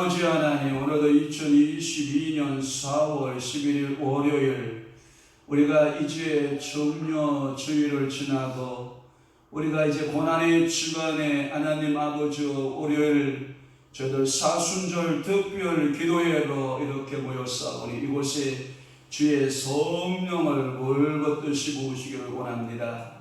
아버지 하나님, 오늘도 2022년 4월 11일 월요일, 우리가 이제 정묘 주일을 지나고 우리가 이제 고난의 주간에 하나님 아버지 월요일 저희들 사순절 특별 기도회로 이렇게 모였사오니 이곳에 주의 성령을 물붓듯이 부으시기를 원합니다.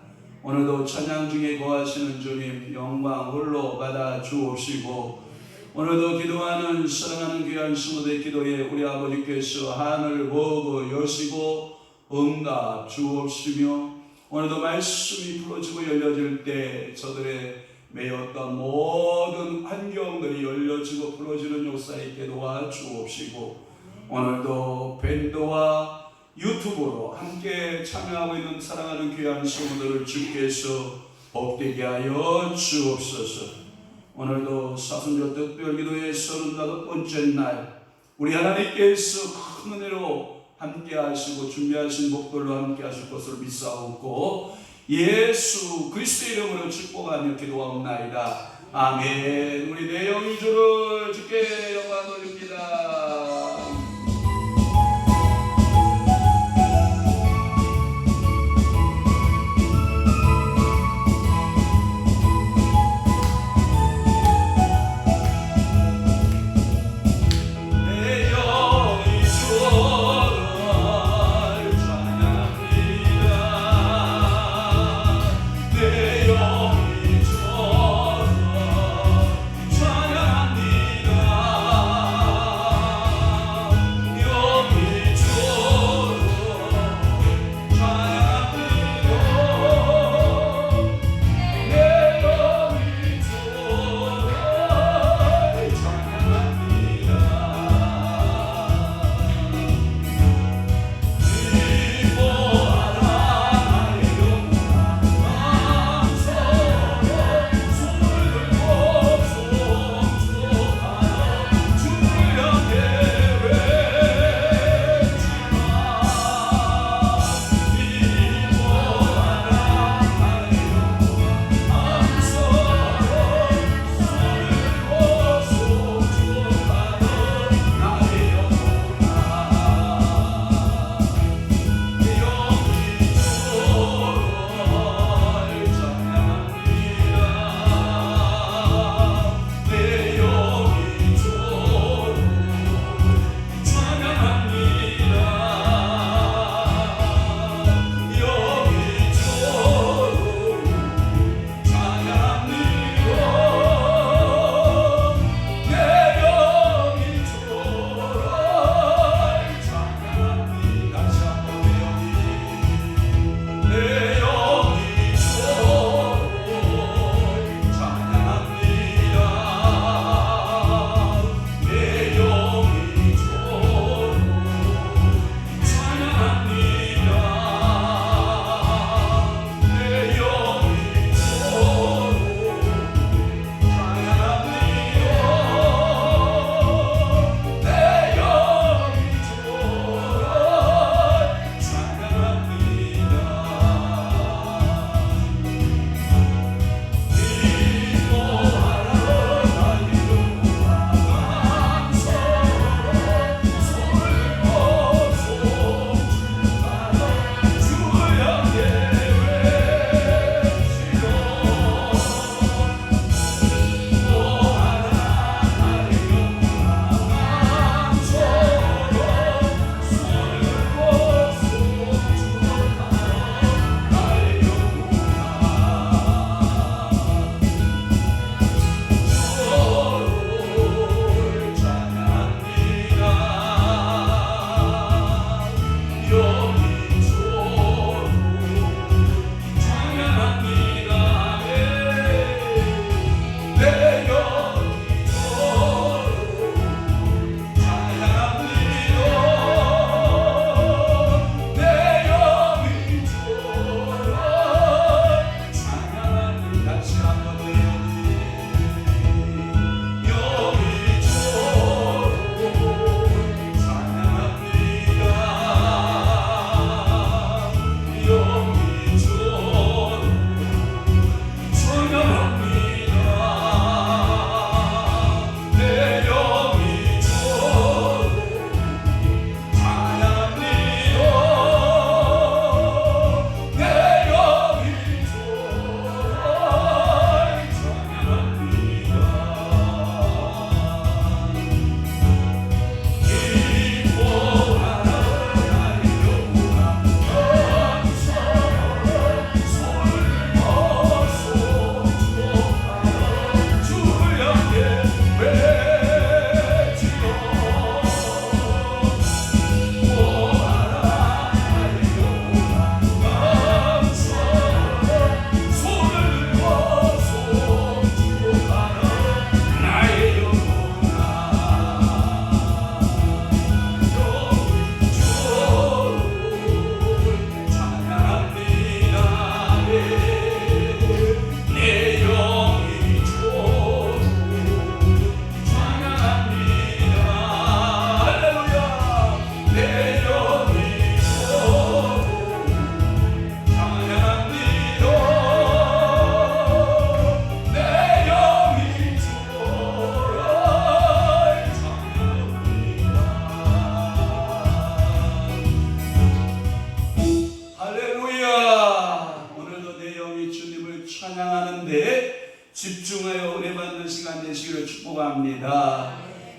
오늘도 찬양 중에 거하시는 주님 영광 홀로 받아 주옵시고, 오늘도 기도하는 사랑하는 귀한 성도의 기도에 우리 아버지께서 하늘 보고 여시고 응답 주옵시며, 오늘도 말씀이 풀어지고 열려질 때 저들의 매였던 모든 환경들이 열려지고 풀어지는 역사 있게 도와주옵시고, 오늘도 밴드와 유튜브로 함께 참여하고 있는 사랑하는 귀한 성도들을 주께서 복되게 하여 주옵소서. 오늘도 사순절 특별기도의 35번째 날, 우리 하나님께서 큰 은혜로 함께 하시고 준비하신 복들로 함께 하실 것을 믿사옵고 예수 그리스도의 이름으로 축복하며 기도하옵나이다. 아멘. 우리 내 영이 주를 주께 영광 돌립니다. 찬양합니다.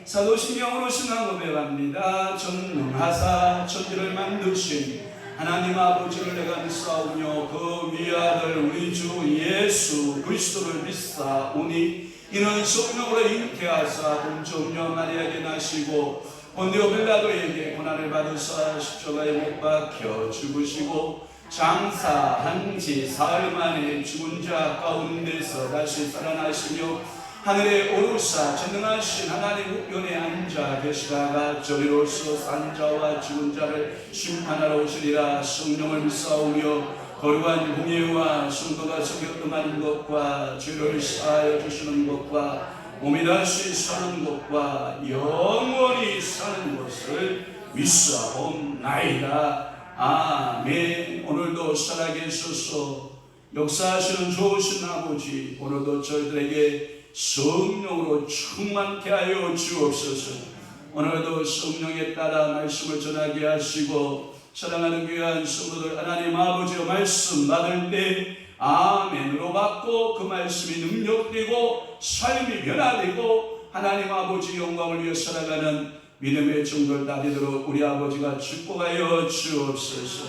사도신 영으로 신앙 고백합니다. 전능하사 천지를 만드신 하나님 아버지를 내가 믿사오며 그 위아들 우리 주 예수 그리스도를 믿사오니 이는 성령으로 잉태하사 본적녀 마리아에게 나시고 본디오 빌라도에게 고난을 받으사 십자가에 못 박혀 죽으시고 장사한 지 사흘 만에 죽은 자 가운데서 다시 살아나시며 하늘에 오르사 전능하신 하나님 우편에 앉아 계시다가 저리로서 산 자와 죽은 자를 심판하러 오시리라. 성령을 믿사오며 거룩한 공예와 성도가 성경 음하는 것과 죄를 사하여 주시는 것과 몸이 다시 사는 것과 영원히 사는 것을 믿사옵나이다. 아멘. 오늘도 살아계셔서 역사하시는 좋으신 아버지, 오늘도 저희들에게 성령으로 충만케 하여 주옵소서. 오늘도 성령에 따라 말씀을 전하게 하시고 사랑하는 귀한 성도들 하나님 아버지의 말씀 받을 때 아멘으로 받고 그 말씀이 능력되고 삶이 변화되고 하나님 아버지 영광을 위해 살아가는 믿음의 종들 다 되도록 우리 아버지가 축복하여 주옵소서.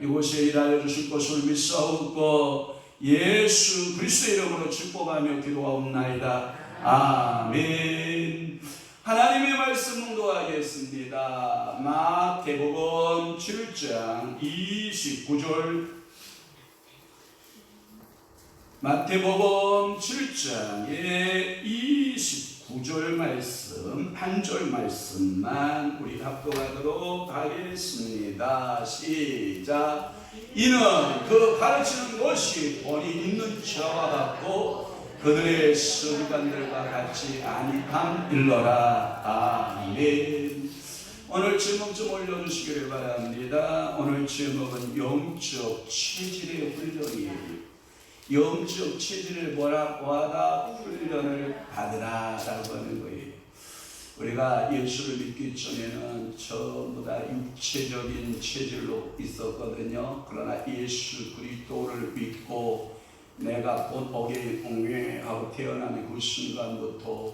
이곳에 일하여 주실 것을 믿사옵고 예수 그리스도의 이름으로 축복하며 기도하옵나이다. 아멘. 하나님의 말씀 묵도하겠습니다. 마태복음 7장 29절 마태복음 7장의 29절 말씀 한 절 말씀만 우리 합독하도록 하겠습니다. 시작. 이는 그 가르치는 것이 본이 있는 자와 같고 그들의 서기관들과 같이 아니함일러라. 아멘. 오늘 제목 좀 올려주시기를 바랍니다. 오늘 제목은 영적 체질의 훈련이에요. 영적 체질을 뭐라고 하다? 훈련을 받으라 라고 하는 거예요. 우리가 예수를 믿기 전에는 전부 다 육체적인 체질로 있었거든요. 그러나 예수 그리스도를 믿고 내가 곧 어게인 하고 태어나는 그 순간부터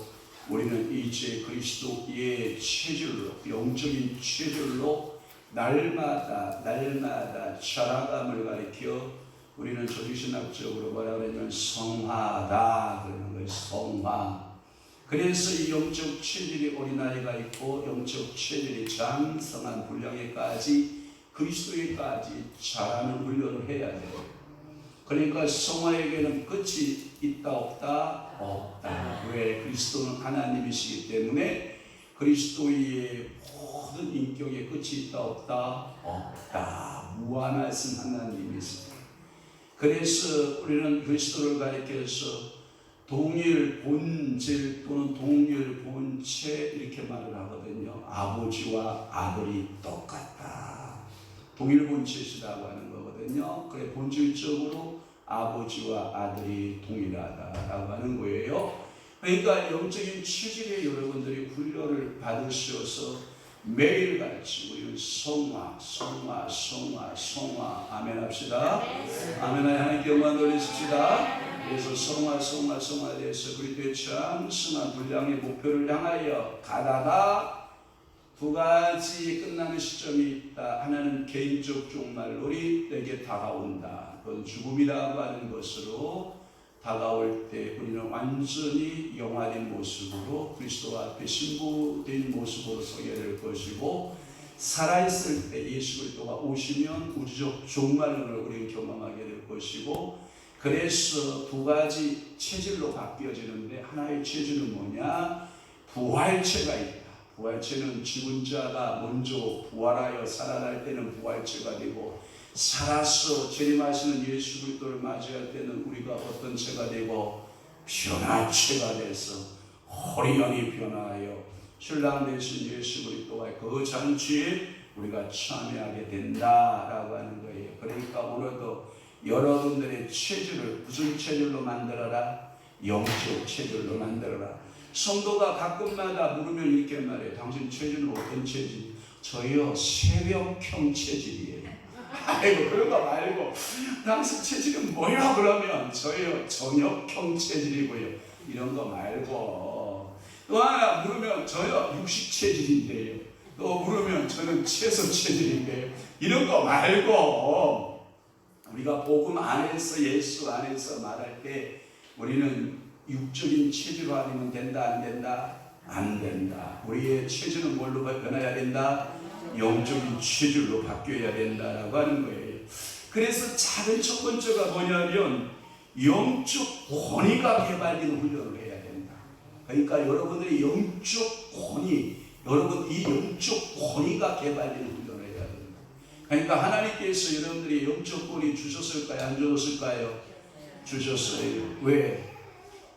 우리는 이제 그리스도의 체질로, 영적인 체질로 날마다 자라감을 가리켜 우리는 조직신학적으로 뭐라 그러냐면 성화다 그러는 거예요. 성화. 그래서 이 영적 체질이 어린아이가 있고 영적 체질이 장성한 분량에까지 그리스도에까지 자라는 훈련을 해야 돼요. 그러니까 성화에게는 끝이 있다 없다? 없다. 왜? 그리스도는 하나님이시기 때문에 그리스도의 모든 인격에 끝이 있다 없다? 없다. 무한하신 하나님이십니다. 그래서 우리는 그리스도를 가리켜서 동일 본질 또는 동일 본체 이렇게 말을 하거든요. 아버지와 아들이 똑같다. 동일 본체시라고 하는 거거든요. 그래 본질적으로 아버지와 아들이 동일하다라고 하는 거예요. 그러니까 영적인 체질에 여러분들이 훈련을 받으셔서 매일같이 우리는 성화 아멘 합시다. 아멘. 하나님께 영광 돌리십시다. 그래서 성화에 대해서 그리스도의 장성한 분량의 목표를 향하여 가다가 두 가지 끝나는 시점이 있다. 하나는 개인적 종말론이 내게 다가온다. 그건 죽음이라고 하는 것으로 다가올 때 우리는 완전히 영화된 모습으로 그리스도 앞에 신부된 모습으로 서게 될 것이고, 살아있을 때 예수 그리스도가 오시면 우주적 종말론을 우리는 경험하게 될 것이고, 그래서 두 가지 체질로 바뀌어지는데, 하나의 체질은 뭐냐? 부활체가 있다. 부활체는 죽은 자가 먼저 부활하여 살아날 때는 부활체가 되고, 살아서 재림하시는 예수 그리스도를 맞이할 때는 우리가 어떤 체가 되고 변화체가 돼서 호리연히 변화하여 신랑 되신 예수 그리스도와 그 잔치에 우리가 참여하게 된다라고 하는 거예요. 그러니까 오늘도 여러분들의 체질을 무슨 체질로 만들어라? 영적 체질로 만들어라. 성도가 가끔마다 물으면 이렇게 말해요. 당신 체질은 어떤 체질? 저요, 새벽형 체질이에요. 아이고, 그런 거 말고 당신 체질은 뭐야? 그러면 저요, 저녁형 체질이고요. 이런 거 말고 또 하나 물으면 저요 육식 체질인데요. 또 물으면 저는 채소 체질인데요. 이런 거 말고 우리가 복음 안에서 예수 안에서 말할 때 우리는 육적인 체질로 아니면 된다 안 된다? 안 된다. 우리의 체질은 뭘로 변해야 된다? 영적인 체질로 바뀌어야 된다라고 하는 거예요. 그래서 작은 첫 번째가 뭐냐면 영적 권위가 개발되는 훈련을 해야 된다. 그러니까 여러분들이 영적 권위, 여러분 이 영적 권위가 개발되는 훈련을 해야 된다. 그러니까 하나님께서 여러분들이 영적 권위 주셨을까요? 안 주셨을까요? 주셨어요. 왜?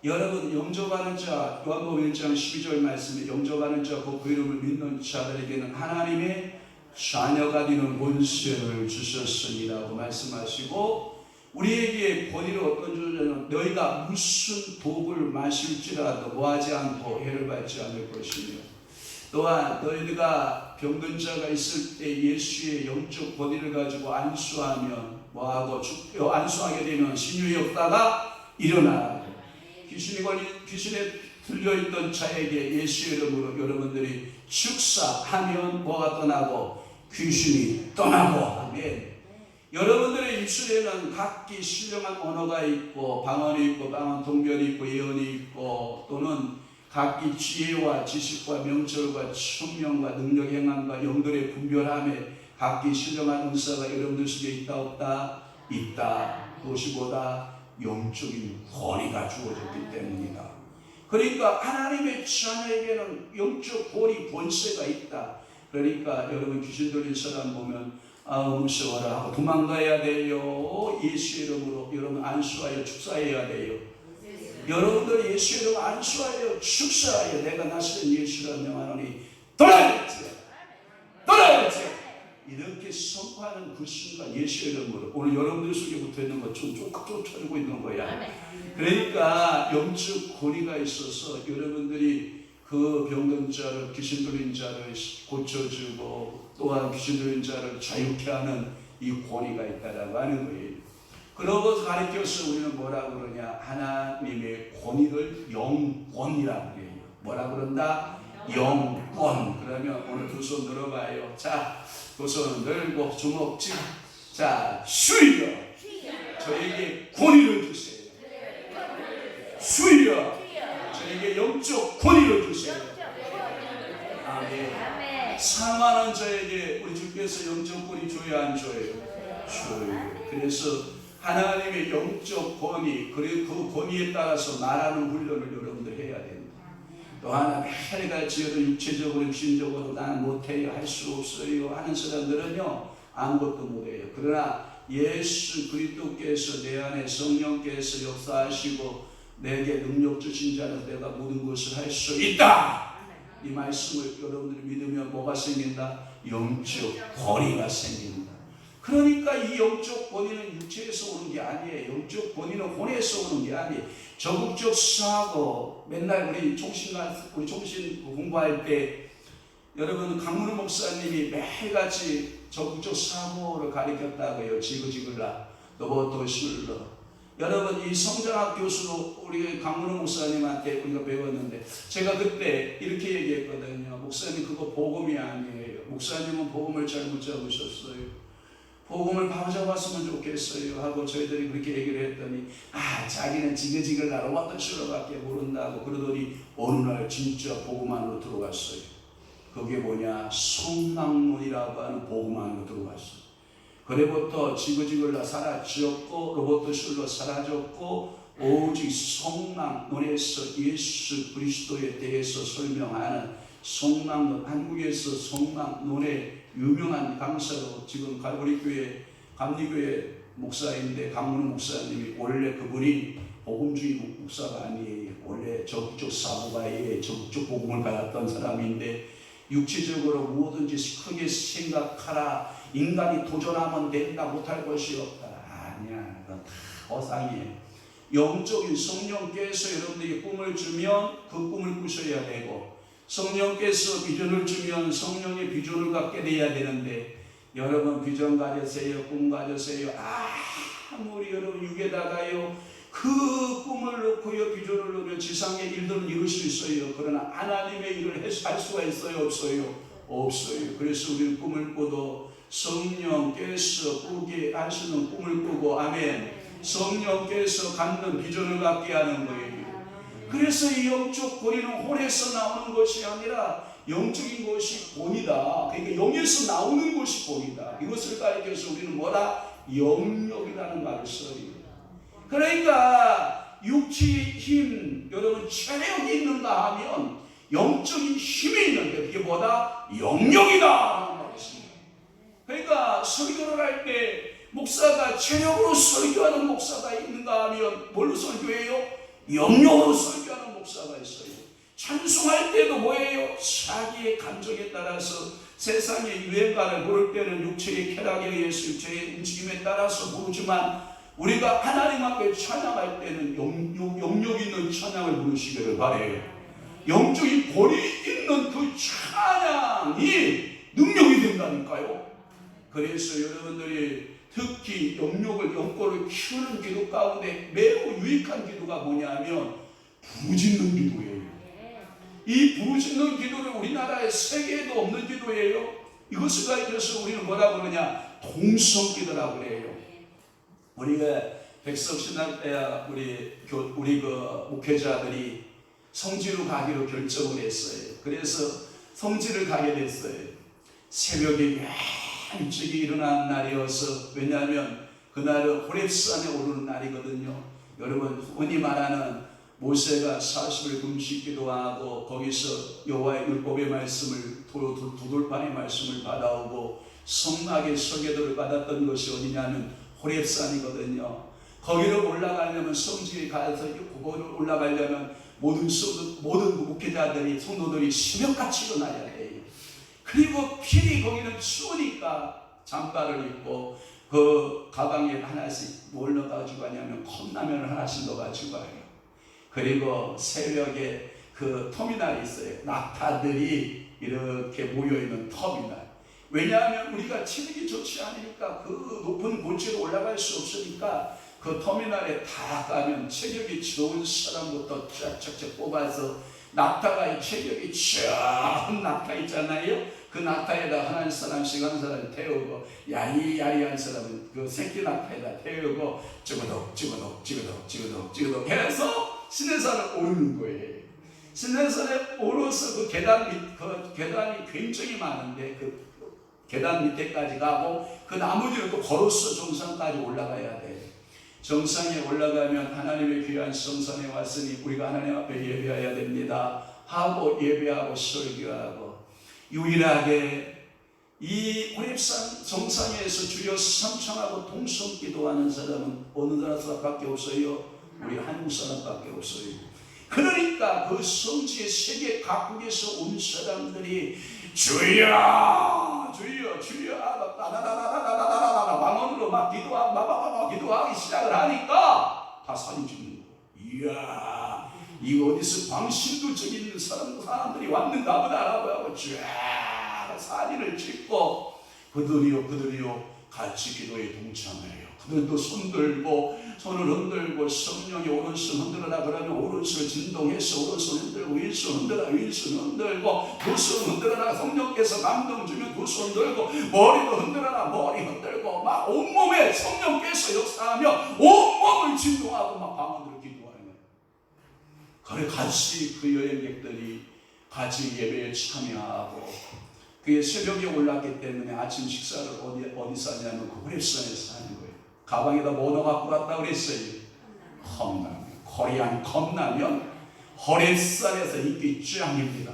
여러분 영접하는 자, 요한복음 1장 12절 말씀에 영접하는 자, 그 이름을 믿는 자들에게는 하나님의 자녀가 되는 권세를 주셨으니라고 말씀하시고, 우리에게 권위를 어떤 주냐면 너희가 무슨 독을 마실지라도 뭐하지 않고 해를 받지 않을 것이며, 또한 너희가 병든 자가 있을 때 예수의 영적 권위를 가지고 안수하면 뭐하고 안수하게 되면 신유의 역사가 일어나. 귀신에 들려있던 자에게 예수의 이름으로 여러분들이 축사하면 뭐가 떠나고 귀신이 떠나고. 아멘. 여러분들의 입술에는 각기 신령한 언어가 있고 방언이 있고 방언 동변이 있고 예언이 있고, 또는 각기 지혜와 지식과 명철과 총명과 능력 행함과 영들의 분별함에 각기 신령한 은사가 여러분들 속에 있다 없다? 있다. 그것이보다 영적인 권위가 주어졌기 때문이다. 그러니까 하나님의 자녀에게는 영적 권위, 권세가 있다. 그러니까 여러분 귀신 들린 사람 보면 무서워라 하고 도망가야 돼요. 예수 이름으로 여러분 안수하여 축사해야 돼요. 여러분들 예수 이름 안수하여 축사하여 내가 나서는 예수라 명하노니 떠나야지, 떠나야지, 이렇게 선포하는 그 순간 예수 이름으로 오늘 여러분들 속에 붙어있는 것 좀 쫓아주고 있는 거야. 그러니까 영적 권위가 있어서 여러분들이 그 병든 자를, 귀신 들린 자를 고쳐주고 또한 귀신 들린 자를 자유케 하는 이 권위가 있다라고 하는 거예요. 그러고 가르쳐서 우리는 뭐라고 그러냐? 하나님의 권위를 영권이라고 해요. 뭐라고 그런다? 영권. 그러면 오늘 두 손 들어봐요. 자, 두 손 들고 주먹 쥐고, 자, 주여 저에게 권위를 주세요. 주여 저에게 영적 권위를 주세요. 아멘. 사망하는 자에게 우리 주께서 영적 권위 줘야 안 줘요? 줘요. 그래서 하나님의 영적 권위, 그리고 그 권위에 따라서 말하는 훈련을 여러분들 해야 됩니다. 또 하나 매일같이 육체적으로 육신적으로 나는 못해요, 할 수 없어요 하는 사람들은요 아무것도 못해요. 그러나 예수 그리스도께서 내 안에 성령께서 역사하시고 내게 능력 주신 자는 내가 모든 것을 할 수 있다. 이 말씀을 여러분들이 믿으면 뭐가 생긴다? 영적 권위가 생긴다. 그러니까 이 영적 권위는 육체에서 오는 게 아니에요. 영적 권위는 혼에서 오는 게 아니에요. 적극적 사고, 맨날 우리 종신 공부할 때 여러분 강문우 목사님이 매일같이 적극적 사고를 가르쳤다고요. 지그지글라 로버트 슐러. 여러분 이 성장학 교수로 우리 강문우 목사님한테 우리가 배웠는데, 제가 그때 이렇게 얘기했거든요. 목사님 그거 복음이 아니에요. 목사님은 복음을 잘못 잡으셨어요. 복음을 바로 잡았으면 좋겠어요 하고 저희들이 그렇게 얘기를 했더니 자기는 지그지글 로버트 슐러밖에 모른다고 그러더니 어느 날 진짜 복음 안으로 들어갔어요. 그게 뭐냐? 성랑론이라고 하는 복음 안으로 들어갔어요. 그래부터 지그지글라 사라졌고 로버트 슐러 사라졌고 오직 성랑론에서 예수 그리스도에 대해서 설명하는 성랑론, 한국에서 성랑론의 유명한 강사로 지금 우리 교회 감리교회 목사인데 강문우 목사님이 원래 그분이 복음주의 목사가 아니에요. 원래 적극적 사고가에 적극적 복음을 받았던 사람인데 육체적으로 무엇든지 크게 생각하라, 인간이 도전하면 된다, 못할 것이 없다. 아니야, 그건 다 허상이에요. 영적인 성령께서 여러분들에게 꿈을 주면 그 꿈을 꾸셔야 되고, 성령께서 비전을 주면 성령의 비전을 갖게 돼야 되는데, 여러분 비전 가졌어요? 꿈 가졌어요? 아무리 여러분 육에다가요 그 꿈을 놓고요, 비전을 놓으면 지상의 일들은 이룰 수 있어요. 그러나 하나님의 일을 할 수가 있어요, 없어요? 없어요. 그래서 우리는 꿈을 꾸도 성령께서 꾸게 하시는 꿈을 꾸고, 아멘, 성령께서 갖는 비전을 갖게 하는 거예요. 그래서 이 영적 본인은 혼에서 나오는 것이 아니라 영적인 것이 본이다. 그러니까 영에서 나오는 것이 본이다. 이것을 가리켜서 우리는 뭐다? 영역이라는 말을 써요. 그러니까 육체의 힘, 여러분 체력이 있는가 하면 영적인 힘이 있는데 그게 뭐다? 영역이다. 그러니까 설교를 할 때 목사가 체력으로 설교하는 목사가 있는가 하면 뭘로 설교해요? 영역으로 설교하는 목사가 있어요. 찬송할 때도 뭐예요? 자기의 감정에 따라서 세상의 유행가를 부를 때는 육체의 쾌락에 의해서 육체의 움직임에 따라서 부르지만 우리가 하나님 앞에 찬양할 때는 영역 있는 찬양을 부르시기를 바라요. 영적인 본이 있는 그 찬양이 능력이 된다니까요. 그래서 여러분들이 특히 영역을 영권을 키우는 기도 가운데 매우 유익한 기도가 뭐냐면 부짖는 기도예요. 이 부짖는 기도를 우리나라에 세계에도 없는 기도예요. 이것을 가지고서 우리는 뭐라고 그러냐? 동성기도라고 그래요. 우리가 백석신학 때 우리 그 목회자들이 성지로 가기로 결정을 했어요. 그래서 성지를 가게 됐어요. 새벽에 일찍이 일어난 날이어서, 왜냐하면 그날은 호렙산에 오르는 날이거든요. 여러분, 흔히 말하는 모세가 40일 금식 기도하고 거기서 여호와의 율법의 말씀을 두돌판의 말씀을 받아오고 성막의 설계도를 받았던 것이 어디냐면 호렙산이거든요. 거기로 올라가려면, 성지에 가서 거기로 올라가려면 모든 목회자들이, 성도들이 새벽같이 일어나야 돼요. 그리고 필히 거기는 추우니까 잠바를 입고 그 가방에 하나씩 뭘 넣어가지고 가냐면 컵라면을 하나씩 넣어가지고 가요. 그리고 새벽에 그 터미널이 있어요. 낙타들이 이렇게 모여있는 터미널. 왜냐하면 우리가 체력이 좋지 않으니까 그 높은 고지로 올라갈 수 없으니까 그 터미널에 다 가면 체력이 좋은 사람부터 쫙쫙쫙 뽑아서, 낙타가 체력이 좋은 낙타 있잖아요. 그 낙타에다 한 사람씩 한 사람 태우고, 야리야리한 사람은 그 새끼 낙타에다 태우고 찌그덕 해서 시내산을 오르는 거예요. 시내산에 오르서 그 계단이 굉장히 많은데 그 계단 밑에까지 가고 그 나머지는 또 걸어서 정상까지 올라가야 돼. 정상에 올라가면 하나님의 귀한 성산에 왔으니 우리가 하나님 앞에 예배해야 됩니다 하고 예배하고 설교하고, 유일하게 이 호렙산 정상에서 주여 삼창하고 동성 기도하는 사람은 어느 나라 사람밖에 없어요? 우리 한국 사람밖에 없어요. 그러니까 그 성지의 세계 각국에서 온 사람들이 주여 주여 주여 나나나나나나나나나 왕언으로 막 기도하기 시작을 하니까 다 사진 찍는 거. 이야, 이거 어디서 광신도 저기 있는 사람들이 왔는가 보다 하고 쫙 사진을 찍고, 그들이요 같이 기도에 동참해요. 그들도 손을 흔들고 성령이 오른손 흔들어라 그러면 오른손을 진동해서 오른손 흔들고, 왼손 흔들어라 왼손 흔들고, 두 손 흔들어라 성령께서 감동 주면 두 손 들고, 머리도 흔들어라 머리 흔들고, 막 온몸에 성령께서 역사하며 온몸을 진동하고 막 방언으로 기도하는 거예요. 그래 같이 그 여행객들이 같이 예배에 참여하고, 그게 새벽에 올랐기 때문에 아침 식사를 어디서 하냐면 그 호렙산에서 하는 거예요. 가방에다 뭐 넣어갖고 갔다 그랬어요? 컵라면. 코리안 컵라면. 호렙산에서 인기 짱입니다.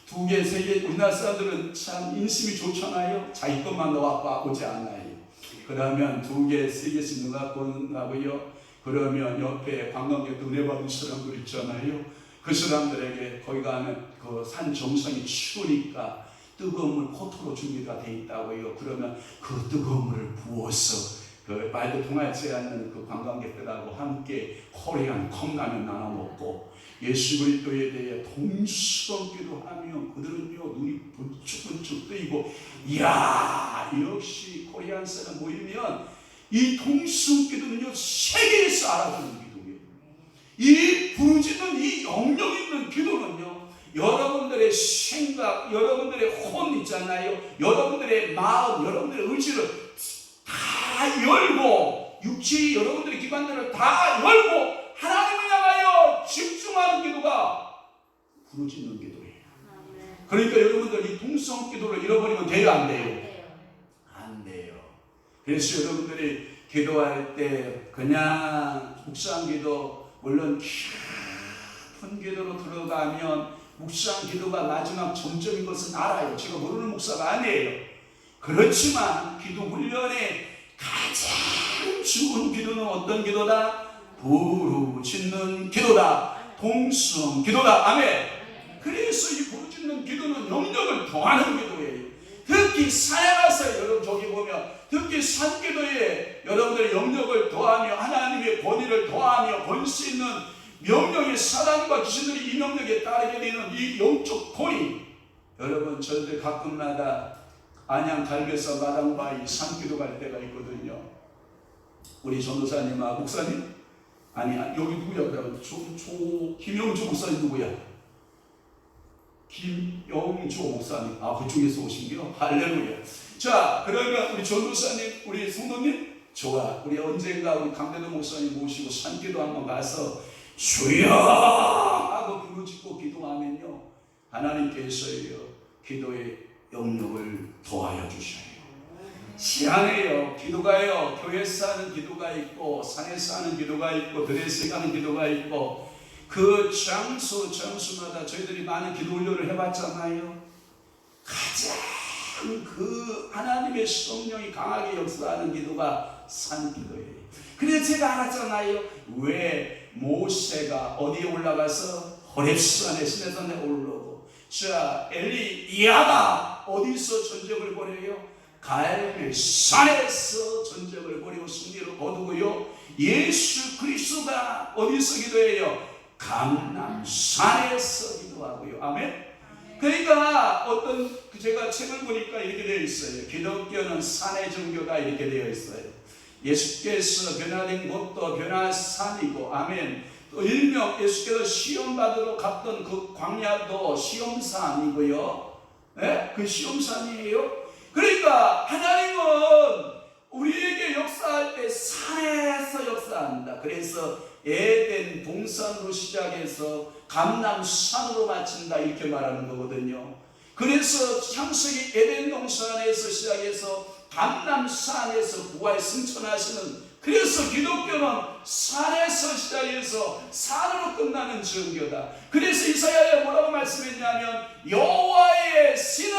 2개, 3개. 우리나라 사람들은 참 인심이 좋잖아요. 자기 것만 넣어갖고 오지 않아요. 그러면 2개, 3개씩 넣어갖고 나고요. 그러면 옆에 관광객 은혜 받은 사람들 있잖아요. 그 사람들에게 거기 가면 그 산 정상이 추우니까 뜨거운 물 포토로 준비가 돼 있다고요. 그러면 그 뜨거운 물을 부어서 그 말도 통하지 않는 그 관광객들하고 함께 코리안 컵라면 나눠 먹고, 예수 그리스도에 대해 동수기도 하며 그들은요 눈이 번쩍번쩍 뜨이고, 이야 역시 코리안 사람 모이면 이 동수기도는요 세계에서 알아주는 기도예요. 이 부르짖는 이 영역 있는 기도는요, 여러분들의 생각, 여러분들의 혼 있잖아요, 여러분들의 마음, 여러분들의 의지를 다 열고, 육체 여러분들의 기관들을 다 열고 하나님을 향하여 집중하는 기도가 부르짖는 기도예요. 그러니까 여러분들 이 동성 기도를 잃어버리면 돼요, 안 돼요? 안 돼요. 그래서 여러분들이 기도할 때 그냥 묵상 기도, 물론 깊은 기도로 들어가면 묵상 기도가 마지막 정점인 것은 알아요. 제가 모르는 목사가 아니에요. 그렇지만 기도 훈련의 가장 좋은 기도는 어떤 기도다? 부르짖는 기도다. 동성 기도다. 아멘. 그래서 이 부르짖는 기도는 영역을 더하는 기도예요. 특히 산에 가서 여러분 저기 보면 특히 산기도에 여러분들의 영역을 더하며 하나님의 권위를 더하며 걸 수 있는 명령의 사단과 귀신들이 이 명령에 따르게 되는 이 영적 권위, 여러분 저희들 가끔마다 안양 갈배사 마당바위 산기도 갈 때가 있거든요. 우리 전도사님하고 목사님, 아니 여기 누구야? 그러면 김영주 목사님 누구야? 김영주 목사님, 그쪽에서 오신게요? 할렐루야. 자, 그러면 우리 전도사님, 우리 성도님, 좋아. 우리 언젠가 우리 강대도 목사님 모시고 산기도 한번 가서 주여 하고 부르짖고 기도하면요, 하나님께서요 기도의 영역을 더하여 주셔요. 희한해요. 기도가요, 교회에서 하는 기도가 있고 산에서 하는 기도가 있고 들에서 하는 기도가 있고, 그 장소마다 저희들이 많은 기도 훈련을 해봤잖아요. 가장 그 하나님의 성령이 강하게 역사하는 기도가 산기도예요. 그래서 제가 알았잖아요. 왜 모세가 어디에 올라가서 호렙산에 시내산에 올라오고, 자 엘리야가 어디서 전쟁을 벌여요? 갈멜산에서 전쟁을 벌이고 승리를 거두고요. 예수 그리스도가 어디서 기도해요? 감람산에서 기도하고요. 아멘. 그러니까 제가 책을 보니까 이렇게 되어 있어요. 기독교는 산의 종교다 이렇게 되어 있어요. 예수께서 변화된 곳도 변화산이고, 아멘. 또 일명 예수께서 시험 받으러 갔던 그 광야도 시험산이고요. 네? 그 시험산이에요. 그러니까 하나님은 우리에게 역사할 때 산에서 역사한다. 그래서 에덴 동산으로 시작해서 감람산으로 마친다 이렇게 말하는 거거든요. 그래서 창세기 에덴 동산에서 시작해서 감람산에서 부활 승천하시는, 그래서 기독교는 산에서 시작해서 산으로 끝나는 종교다. 그래서 이사야에 뭐라고 말씀했냐면 여호와의 신은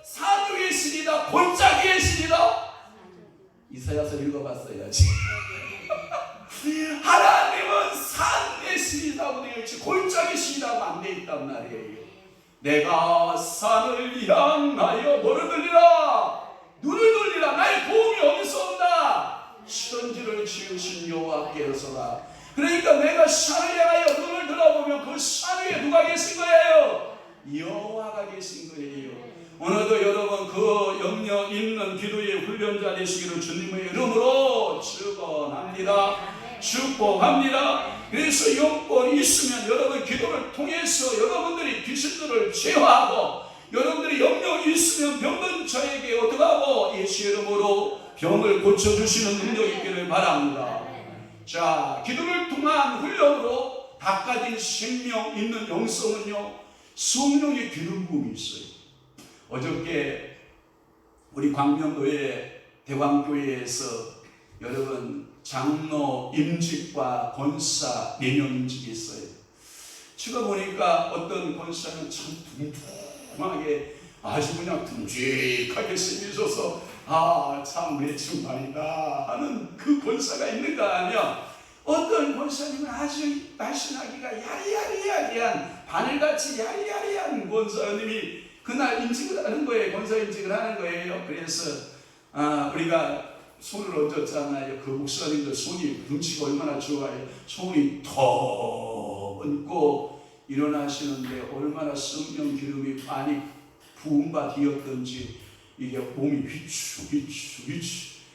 산 위의 신이다, 골짜기의 신이다. 이사야서 읽어봤어야지. 하나님은 산의 신이라고 되어 있지 골짜기 신이라고 안 되어 있단 말이에요. 내가 산을 향하여 너를 들리라, 눈을 돌리라. 나의 도움이 어디서 온다? 시런지를 지으신 여호와께서라. 그러니까 내가 산을 향하여 눈을 들어보면 그 산 위에 누가 계신 거예요? 여호와가 계신 거예요. 오늘도 여러분 그 영역 있는 기도의 훈련자 되시기를 주님의 이름으로 축복합니다. 그래서 영권이 있으면 여러분 기도를 통해서 여러분들이 귀신들을 제어하고, 여러분들이 영역이 있으면 병든 자에게 어떻게 하고 예수 이름으로 병을 고쳐주시는 능력이 있기를 바랍니다. 자, 기도를 통한 훈련으로 닦아진 생명 있는 영성은요, 성령의 기름 부음이 있어요. 어저께 우리 광명교회 대광교회에서 여러분 장로 임직과 권사 4명 임직이 있어요. 제가 보니까 어떤 권사는 참 둥둥하게 아주 그냥 듬직하게 생기셔서 참 매춘만이다 하는 그 권사가 있는가 하면, 어떤 권사님은 아주 날씬하기가 야리야리한 바늘같이 야리야리한 권사님이 그날 임직을 하는 거예요. 권사 임직을 하는 거예요. 그래서 우리가 손을 얹었잖아요. 그 목사님들 손이 눈치가 얼마나 좋아요. 손이 더 얹고 일어나시는데 얼마나 성령 기름이 많이 부음받이었던지 이게 몸이 휘추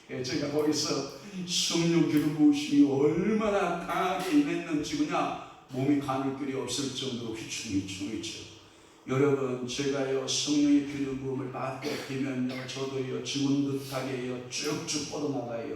제가 거기서 성령 기름 부으심이 얼마나 강하게 임했는지 그냥 몸이 가눌 길이 없을 정도로 휘청휘청휘청. 여러분, 제가요 성령의 기름 부음을 받게 되면요 저도요 죽은 듯하게요 쭉쭉 뻗어나가요.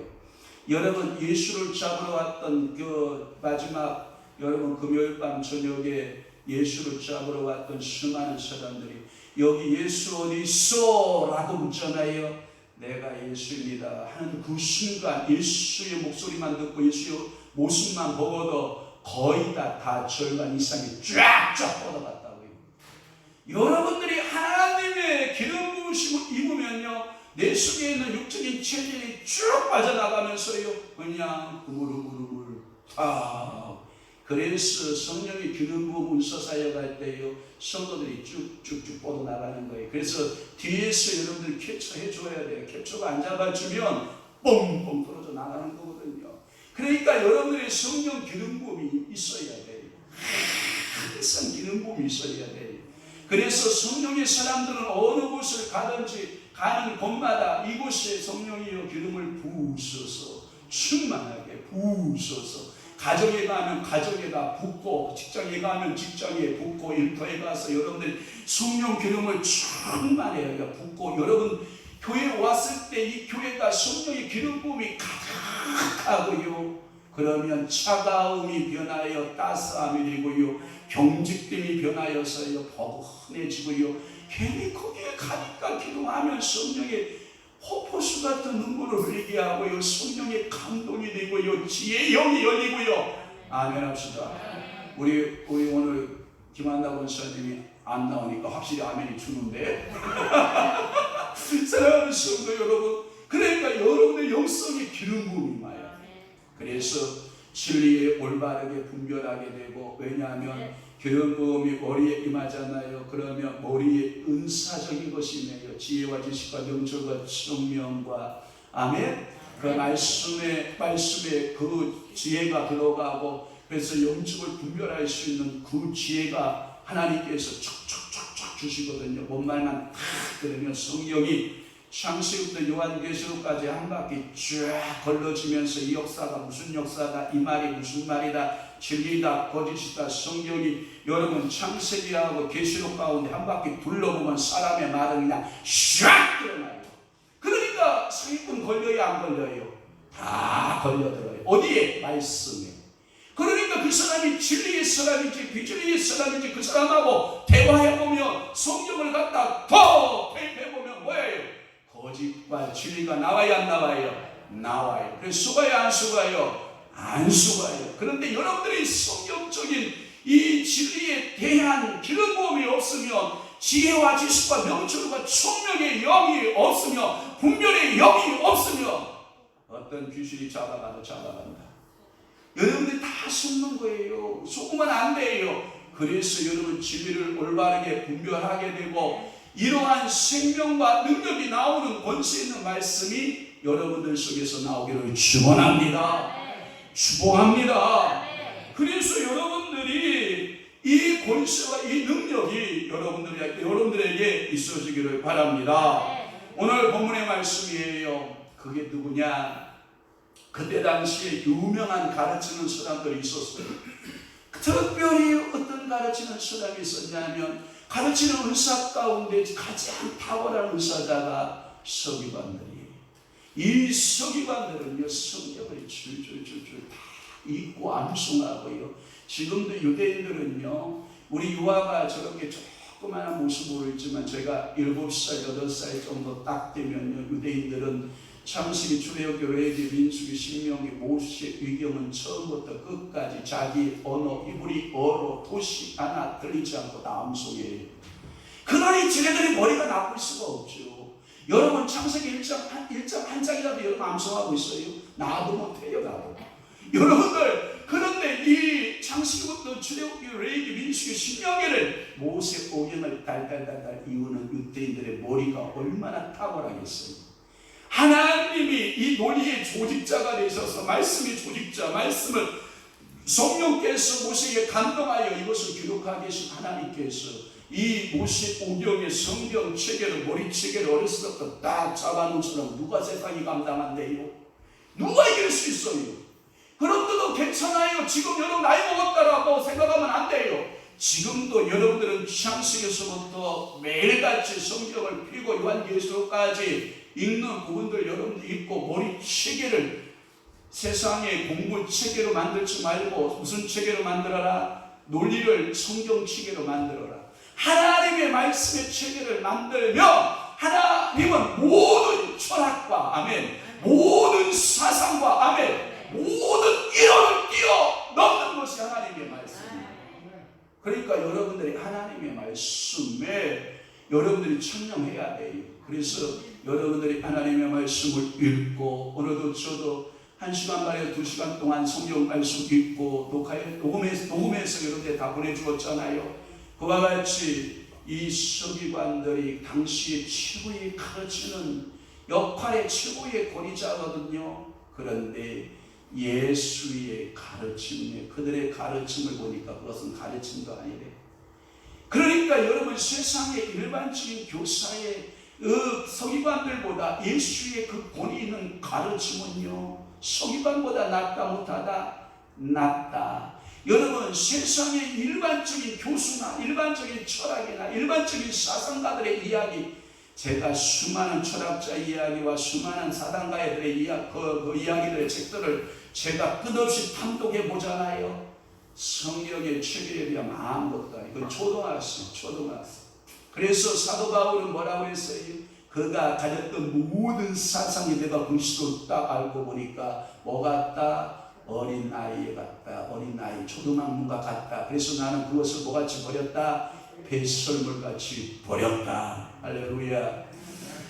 여러분, 예수를 잡으러 왔던 그 마지막 여러분 금요일 밤 저녁에 예수를 잡으러 왔던 수많은 사람들이 여기 예수 어디 있어? 라고 묻잖아요. 내가 예수입니다 하는 그 순간 예수의 목소리만 듣고 예수의 모습만 보고도 거의 다 절반 이상이 쫙쫙 뻗어갔다고요. 여러분들이 하나님의 기름 부으심을 입으면요 내 속에 있는 육적인 체질이 쭉 빠져나가면서요 그냥 우물우물우물 그래서 성령의 기름 부음 운서 사역할 때요 성도들이 쭉쭉쭉 뻗어나가는 거예요. 그래서 뒤에서 여러분들이 캡처해 줘야 돼요. 캡처가 안 잡아주면 뻥뻥 떨어져 나가는 거거든요. 그러니까 여러분들의 성령 기름 부음이 있어야 돼요. 항상 기름 부음이 있어야 돼요. 그래서 성령의 사람들은 어느 곳을 가든지 가는 곳마다 이곳에 성령이여 기름을 부으셔서 충만하게 부으셔서 가정에 가면 가정에다 붓고 직장에 가면 직장에 붓고 일터에 가서 여러분들 성령 기름을 충만하게 붓고 여러분 교회에 왔을 때 이 교회가 성령의 기름 부음이 가득하고요 그러면 차가움이 변하여 따스함이 되고요 경직됨이 변하여서요 포근해지고요 괜히 거기에 가니까 기도하면 성령의 호포수 같은 눈물을 흘리게 하고요 성령의 감동이 되고요 지혜의 영이 열리고요 아멘 합시다. 우리 오늘 김한나 권사님이 안 나오니까 확실히 아멘이 주는데 사랑하는 성도 여러분, 그러니까 여러분의 영성의 기름 부음이 임하여 그래서 진리에 올바르게 분별하게 되고 왜냐하면 기름 부음이 머리에 임하잖아요. 그러면 머리에 은사적인 것이 임해요. 지혜와 지식과 명철과 청명과 아멘. 그 말씀에 그 지혜가 들어가고 그래서 영적을 분별할 수 있는 그 지혜가 하나님께서 촉촉촉촉 주시거든요. 뭔 말만 다 들으면 성령이 창세기부터 요한계시록까지 한 바퀴 쫙 걸러지면서 이 역사가 무슨 역사다, 이 말이 무슨 말이다, 진리다, 거짓이다, 성경이 여러분 창세기하고 계시록 가운데 한 바퀴 둘러보면 사람의 말은 그냥 쫙 드러나요. 그러니까 사기꾼 걸려요, 안 걸려요? 다 걸려들어요. 어디에? 말씀에. 그러니까 그 사람이 진리의 사람인지 비진리의 사람인지 그 사람하고 대화해보면 성경을 갖다 더 대입해보면 뭐예요? 거짓과 진리가 나와요, 안 나와요? 나와요. 그래서 속아요, 안 속아요? 안 속아요. 그런데 여러분들이 성경적인 이 진리에 대한 기름 부음이 없으면 지혜와 지식과 명철과 총명의 영이 없으며 분별의 영이 없으면 어떤 귀신이 잡아가도 잡아간다. 여러분들이 다 속는 거예요. 속으면 안 돼요. 그래서 여러분 진리를 올바르게 분별하게 되고 이러한 생명과 능력이 나오는 권세 있는 말씀이 여러분들 속에서 나오기를 축원합니다. 축복합니다. 그래서 여러분들이 이 권세와 이 능력이 여러분들에게 있어지기를 바랍니다. 오늘 본문의 말씀이에요. 그게 누구냐? 그때 당시에 유명한 가르치는 사람들이 있었어요. 특별히 어떤 가르치는 사람이 있었냐면 가르치는 은사 가운데 가장 탁월한 은사자가 서기관들이에요. 이 서기관들은요 성경을 줄줄줄줄 다 읽고 암송하고요. 지금도 유대인들은요 우리 유아가 저렇게 조그마한 모습 보이지만 제가 7살, 8살 정도 딱 되면요 유대인들은 창세기, 출애굽기, 레위기, 민수기, 신명기, 모세, 위경은 처음부터 끝까지 자기 언어, 히브리어로 도시 하나 들리지 않고 다 암송해요. 그러니 쟤네들이 머리가 나쁠 수가 없죠. 여러분 창세기 1장 한 장이라도 여러분 암송하고 있어요? 나도 못해요, 나도. 여러분들 그런데 이 창세기부터 출애굽기, 레위기, 민수기, 신명기를 모세 오경을 달달달달 이유는 유대인들의 머리가 얼마나 탁월하겠어요. 하나님이 이 논리의 조직자가 되셔서 말씀의 조직자, 말씀을 성령께서 모세에게 감동하여 이것을 기록하게 하신 하나님께서 이 모세 오경의 성경 체계를 머리 체계를 어렸을 때부터 딱 잡아놓은 사람 누가 세상이 감당한대요? 누가 이길 수 있어요? 그런데도 괜찮아요. 지금 여러분 나이 먹었다라고 생각하면 안 돼요. 지금도 여러분들은 창세기에서부터 매일같이 성경을 펴고 요한계시록까지 읽는 부분들 여러분들 읽고 머리 체계를 세상의 공부 체계로 만들지 말고 무슨 체계로 만들어라? 논리를 성경 체계로 만들어라. 하나님의 말씀의 체계를 만들면 하나님은 모든 철학과 아멘, 모든 사상과 아멘, 모든 이론을 뛰어넘는 것이 하나님의 말씀입니다. 그러니까 여러분들이 하나님의 말씀에 여러분들이 청량해야 돼요. 그래서 여러분들이 하나님의 말씀을 읽고 오늘도 저도 1시간 반에 2시간 동안 성경 말씀 읽고 녹음해서 여러분들 다 보내주었잖아요. 그와 같이 이 서기관들이 당시에 최고의 가르치는 역할의 최고의 권위자거든요. 그런데 예수의 가르침에 그들의 가르침을 보니까 그것은 가르침도 아니래. 그러니까 여러분 세상의 일반적인 교사의 서기관들보다 예수의 그 권위 있는 가르침은요 서기관보다 낫다 못하다? 낫다. 여러분 세상의 일반적인 교수나 일반적인 철학이나 일반적인 사상가들의 이야기, 제가 수많은 철학자 이야기와 수많은 사상가들의 그 이야기들의 책들을 제가 끝없이 탐독해 보잖아요. 성경의 체계에 비하면 아무것도 아니고 이건 초등학생. 그래서 사도 바울은 뭐라고 했어요? 그가 가졌던 모든 사상이 내가 글씨로 딱 알고 보니까 뭐 같다? 어린 아이 같다. 어린 아이 초등학문과 같다. 그래서 나는 그것을 뭐같이 버렸다? 배설물같이 버렸다. 할렐루야.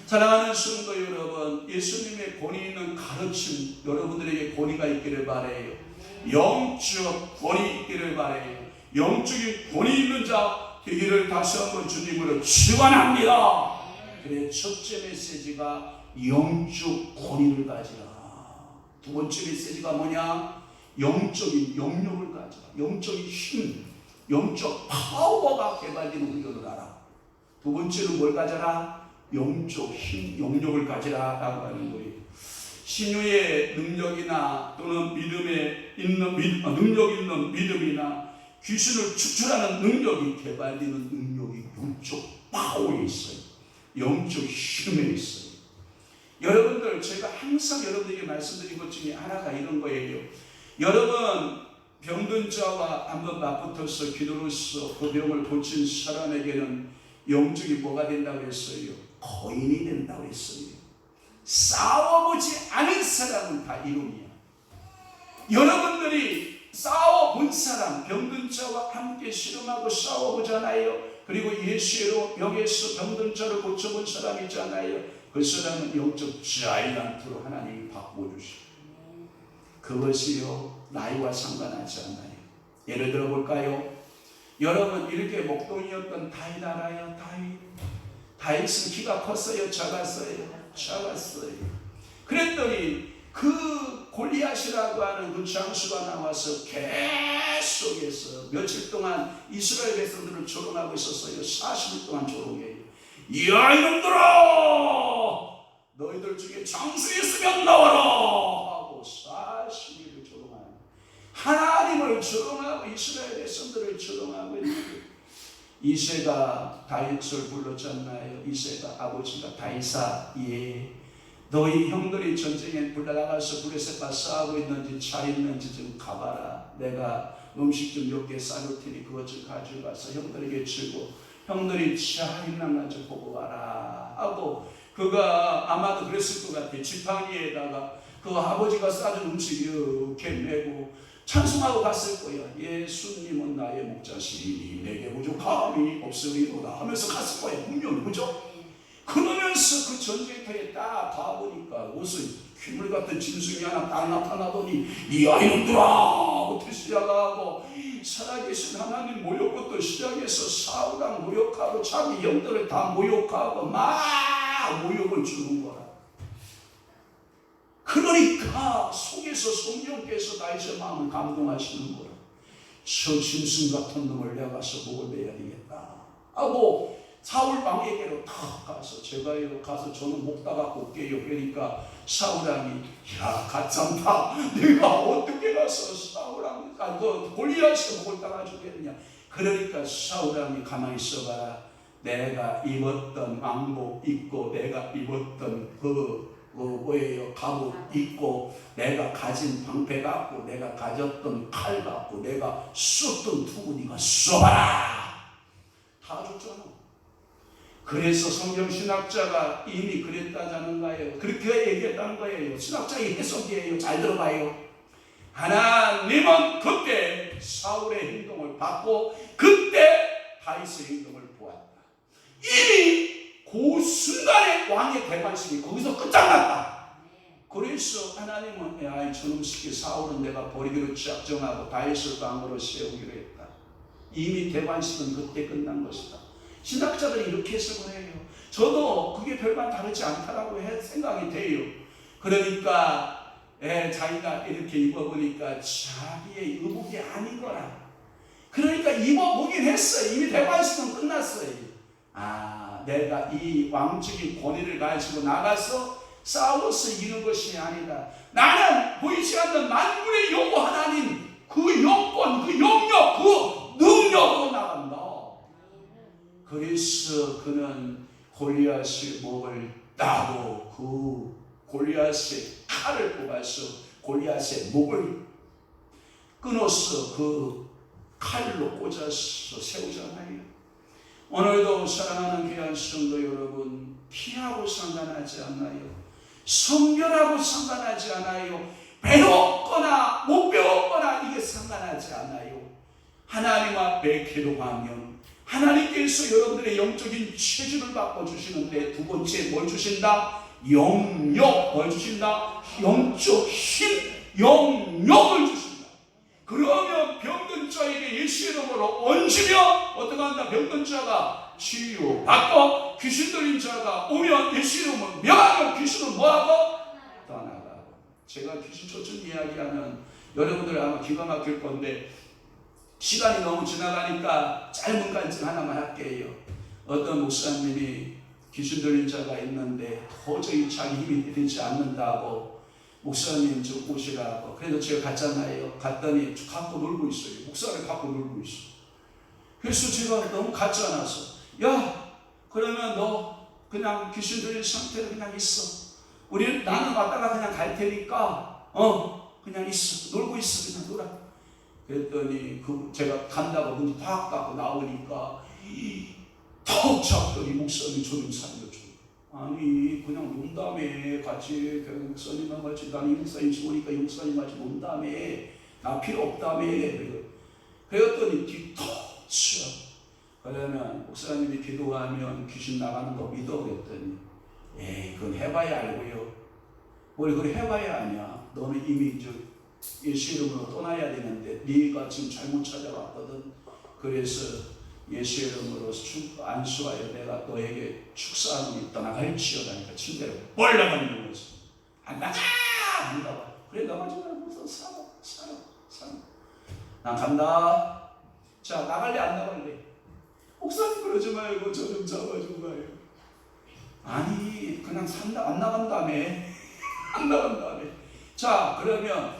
사랑하는 성도 여러분, 예수님의 권위 있는 가르침 여러분들에게 권위가 있기를 바라요. 영적 권위 있기를 바라요. 영적인 권위 있는 자 되기를 다시 한번 주님으로 축원합니다. 그래, 첫째 메시지가 영적 권위를 가지라. 두 번째 메시지가 뭐냐? 영적인 영역을 가지라. 영적인 힘, 영적 파워가 개발되는 훈련을 하라. 두 번째는 뭘 가져라? 영적 힘, 영역을 가지라 라고 하는 거예요. 신유의 능력이나 또는 능력 있는 믿음이나 귀신을 추출하는 능력이 개발되는 능력이 영적 파워에 있어요. 영적 힘에 있어요. 여러분들 제가 항상 여러분들에게 말씀드린 것 중에 하나가 이런 거예요. 여러분 병든 자와 한번 맞붙어서 기도로서 그 병을 고친 사람에게는 영적이 뭐가 된다고 했어요? 거인이 된다고 했어요. 싸워보지 않은 사람은 다 이놈이야. 여러분들이 싸워본 사람, 병든 자와 함께 씨름하고 싸워보잖아요. 그리고 예수의 병에서 병든 자를 고쳐본 사람이 있잖아요. 그 사람은 영적 자이란트로 하나님이 바꿔주시고, 그것이요 나이와 상관하지 않아요. 예를 들어 볼까요? 여러분 이렇게 목동이었던 다윗 알아요? 다윗은 키가 컸어요? 작았어요? 작았어요. 그랬더니 그 골리앗이라고 하는 그 장수가 나와서 계속해서 며칠 동안 이스라엘 백성들을 조롱하고 있었어요. 40일 동안 조롱해요. 야 이놈들아, 너희들 중에 장수 있으면 나와라 하고 40일을 조롱하는, 하나님을 조롱하고 이스라엘 백성들을 조롱하고 있는데, 이새가 다윗을 불렀잖아요. 이새가 아버지가 다윗아, 예, 너희 형들이 전쟁에 나가서 블레셋과 싸우고 있는지 잘 있는지 좀 가봐라. 내가 음식 좀 몇 개 싸줄 테니 그것 좀 가져가서 형들에게 주고 형들이 잘 있는지 보고 와라 하고, 그가 아마도 그랬을 것 같아. 지팡이에다가 그 아버지가 싸준 음식 이렇게 메고 찬송하고 갔을 거야. 예수님은 나의 목자시니 내게 부족함이 없으리로다 하면서 갔을 거야. 분명히. 그죠? 그러면서 그 전쟁터에 딱 가보니까 무슨 괴물 같은 짐승이 하나 딱 나타나더니 이 아이놈들아 부터 시작하고 살아계신 하나님 모욕부터 시작해서 사울랑 모욕하고 자기 형들을 다 모욕하고 막 모욕을 주는 거라. 그러니까 속에서 성령께서 다윗의 마음을 감동하시는 거라. 저 짐승 같은 놈을 내가 가서 목을 매야 되겠다 하고 사울 왕에게로 탁 가서 제가요 가서 저는 목 따갖고 올게요. 그러니까 사울 왕이 야 가참다 내가 어떻게 가서 사울 왕 골리앗의 목을 따가주겠느냐. 그러니까 사울 왕이 가만히 있어봐라. 내가 입었던 왕복 입고 내가 입었던 뭐예요 갑옷 입고 내가 가진 방패 갖고 내가 가졌던 칼 갖고 내가 썼던 투구니가 쏘아라 다 줬잖아. 그래서 성경 신학자가 이미 그랬다는 거예요. 그렇게 얘기했다는 거예요. 신학자의 해석이에요. 잘 들어봐요. 하나님은 그때 사울의 행동을 봤고 그때 다윗의 행동을 보았다. 이미 그 순간에 왕의 대관심이 거기서 끝장났다. 그래서 하나님은 야, 저놈 새끼 사울은 내가 버리기로 작정하고 다윗을 왕으로 세우기로 했다. 이미 대관심은 그때 끝난 것이다. 신학자들이 이렇게 해석을 해요. 저도 그게 별반 다르지 않다라고 생각이 돼요. 그러니까 자기가 이렇게 입어보니까 자기의 의복이 아닌 거라. 그러니까 입어보긴 했어요. 이미 대관식은 끝났어요. 내가 이 왕적인 권위를 가지고 나가서 싸워서 이기는 것이 아니다. 나는 보이지 않는 만군의 여호와 하나님 그 여권, 그 영역, 그 능력으로 나간다. 그래서 그는 골리앗의 목을 따고 그 골리앗의 칼을 뽑아서 골리앗의 목을 끊어서 그 칼로 꽂아서 세우잖아요. 오늘도 사랑하는 귀한 성도 여러분, 피하고 상관하지 않아요. 성결하고 상관하지 않아요. 배웠거나 못 배웠거나 이게 상관하지 않아요. 하나님 앞에 기도하면 하나님께서 여러분들의 영적인 체질을 바꿔주시는데 두 번째 뭘 주신다? 영역. 뭘 주신다? 영적 힘, 영역을 주신다. 그러면 병든 자에게 예수 이름으로 얹으면 어떻게 한다? 병든 자가 치유받고 귀신 들린 자가 오면 예수 이름으로 명하면 귀신은 뭐하고? 떠나가고. 제가 귀신 쫓은 이야기하면 여러분들 아마 기가 막힐 건데 시간이 너무 지나가니까 짧은 간증 하나만 할게요. 어떤 목사님이 귀신 들린 자가 있는데 도저히 자기 힘이 되지 않는다고 목사님 좀 오시라고. 그래서 제가 갔잖아요. 갔더니 갖고 놀고 있어요. 목사를 갖고 놀고 있어. 그래서 제가 너무 같지 않아서 야 그러면 너 그냥 귀신 들린 상태로 그냥 있어. 나는 왔다가 그냥 갈 테니까 그냥 있어. 놀고 있어. 그냥 놀아. 그랬더니 제가 간다고 문이 탁 닫고 나오니까 턱 잡더니 목사님 저좀 살려줘. 아니 그냥 논다며 같이 목사님만 같이 나는 목사님 죽으니까 목사님 같이 논다며 나 필요 없다며. 그랬더니 뒤 턱 쳐. 그러면 목사님이 기도하면 귀신 나가는 거 믿어. 그랬더니 에이 그건 해봐야 알고요. 뭘 그걸 해봐야 아냐. 너는 이미 예수 이름으로 떠나야 되는데 네가 지금 잘못 찾아왔거든. 그래서 예수 이름으로 안수하여 내가 너에게 축사하니 떠나갈지어다니까 침대로 올라가는 거지. 안 나가! 안 나가. 그래 나가지 말고 살아. 난 간다. 자 나갈래 안 나갈래? 목사님 그러지 말고 저 좀 잡아주고 가요. 아니 그냥 안 나간다며. 안 나간다며. 자 그러면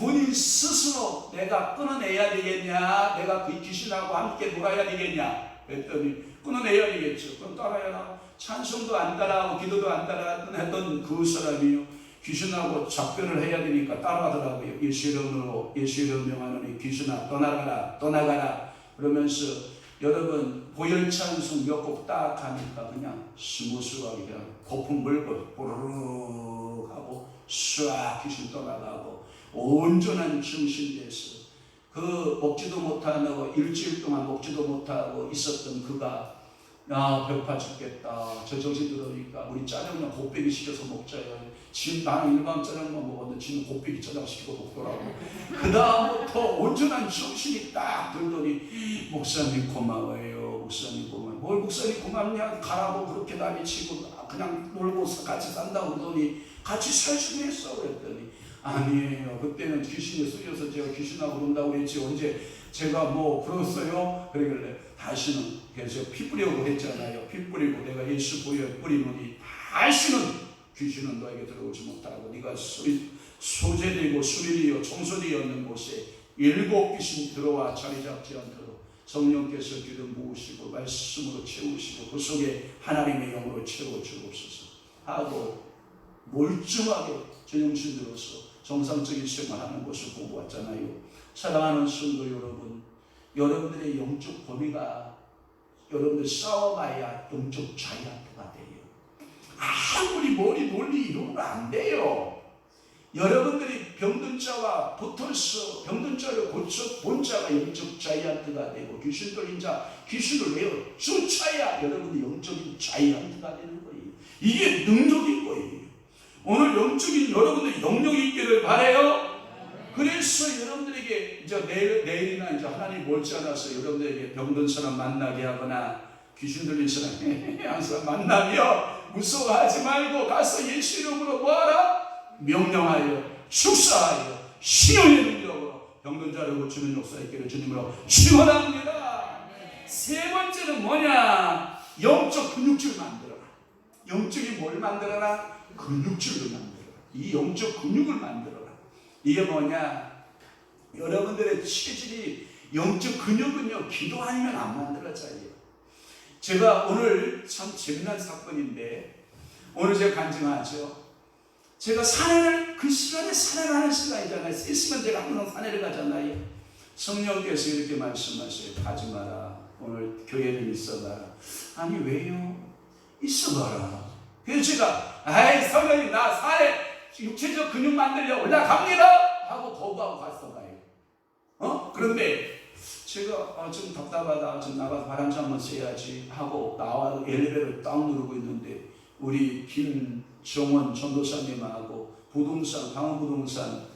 본인 스스로 내가 끊어내야 되겠냐? 내가 그 귀신하고 함께 놀아야 되겠냐? 그랬더니 끊어내야 되겠죠. 그럼 따라해라. 찬송도 안 따라하고 기도도 안 따라했던 그 사람이요. 귀신하고 작별을 해야 되니까 따라가더라고요. 예수 이름으로 예수 이름 명하노니 귀신아 떠나가라. 그러면서 여러분 보혈 찬송 몇 곡 딱 하니까 그냥 스무스하게 그냥 거품 물고 뽀르르 하고 쏴 귀신 떠나가고 온전한 정신돼서 그 먹지도 못하고 일주일 동안 먹지도 못하고 있었던 그가 배고파 죽겠다. 저 정신 들으니까 우리 짜장면 곱빼기 시켜서 먹자요. 지금 나는 일반 짜장면 먹었는데 지금 곱빼기 짜장 시켜 먹더라고. 그 다음부터 온전한 정신이 딱 들더니 목사님 고마워요. 목사님 고마워요. 뭘 목사님 고맙냐? 가라고 그렇게 난리치고 그냥 놀고 같이 산다고 그러더니 같이 살 수도 있어. 그랬더니 아니에요. 그때는 귀신이 쓰여서 제가 귀신하고 논다고 그랬지 언제 제가 뭐 그랬어요? 그러길래 다시는 그래서 피 뿌려고 했잖아요. 피 뿌리고 내가 예수 뿌리노니 다시는 귀신은 너에게 들어오지 못하고 네가 소재되고 수리되어 청소되었는 곳에 7 귀신 들어와 자리 잡지 않도록 성령께서 기름 부으시고 말씀으로 채우시고 그 속에 하나님의 영으로 채워주옵소서 하고 멀쩡하게 제정신들로서 정상적인 생활하는 것을 보고 왔잖아요. 사랑하는 성도 여러분, 여러분들의 영적 범위가 여러분들 싸워봐야 영적 자이언트가 돼요. 아무리 머리 논리 이러면 안 돼요. 여러분들이 병든 자와 붙어서 병든 자를 고쳐 본 자가 영적 자이언트가 되고 귀신 들린 자 귀신을 내어 쫓아야 여러분이 영적인 자이언트가 되는 거예요. 이게 능력인 거예요. 오늘 영적인 여러분들이 영역이 있기를 바라요. 그래서 여러분들에게 이제 내일이나 이제 하나님 멀지 않아서 여러분들에게 병든 사람 만나게 하거나 귀신 들린 사람 항상 만나며 무서워하지 말고 가서 예수 이름으로 뭐하라? 명령하여 축사하여 신령의 능력으로 병든 자를 고치는 역사 있기를 주님으로 축원합니다. 세 번째는 뭐냐? 영적 근육질 만들어라. 영적인 뭘 만들어라? 근육질을 만들어라. 이 영적 근육을 만들어라. 이게 뭐냐? 여러분들의 체질이 영적 근육은요 기도 아니면 안 만들어져요. 제가 오늘 참 재미난 사건인데 오늘 제가 간증하죠. 제가 산에를 그 시간에 산에를 하는 시간이잖아요. 있으면 제가 항상 산에를 가잖아요. 성령께서 이렇게 말씀하셔요. 가지 마라. 오늘 교회는 있어봐라. 아니 왜요? 있어봐라. 그래서 제가 아이 성령님 나 산에 육체적 근육 만들려 올라갑니다 하고 거부하고 갔어봐요. 그런데 제가 좀 답답하다. 좀 나가서 바람 좀 쐬야지 하고 나와 엘리베이터를 딱 누르고 있는데 우리 김정원 전도사님하고 부동산 강원부동산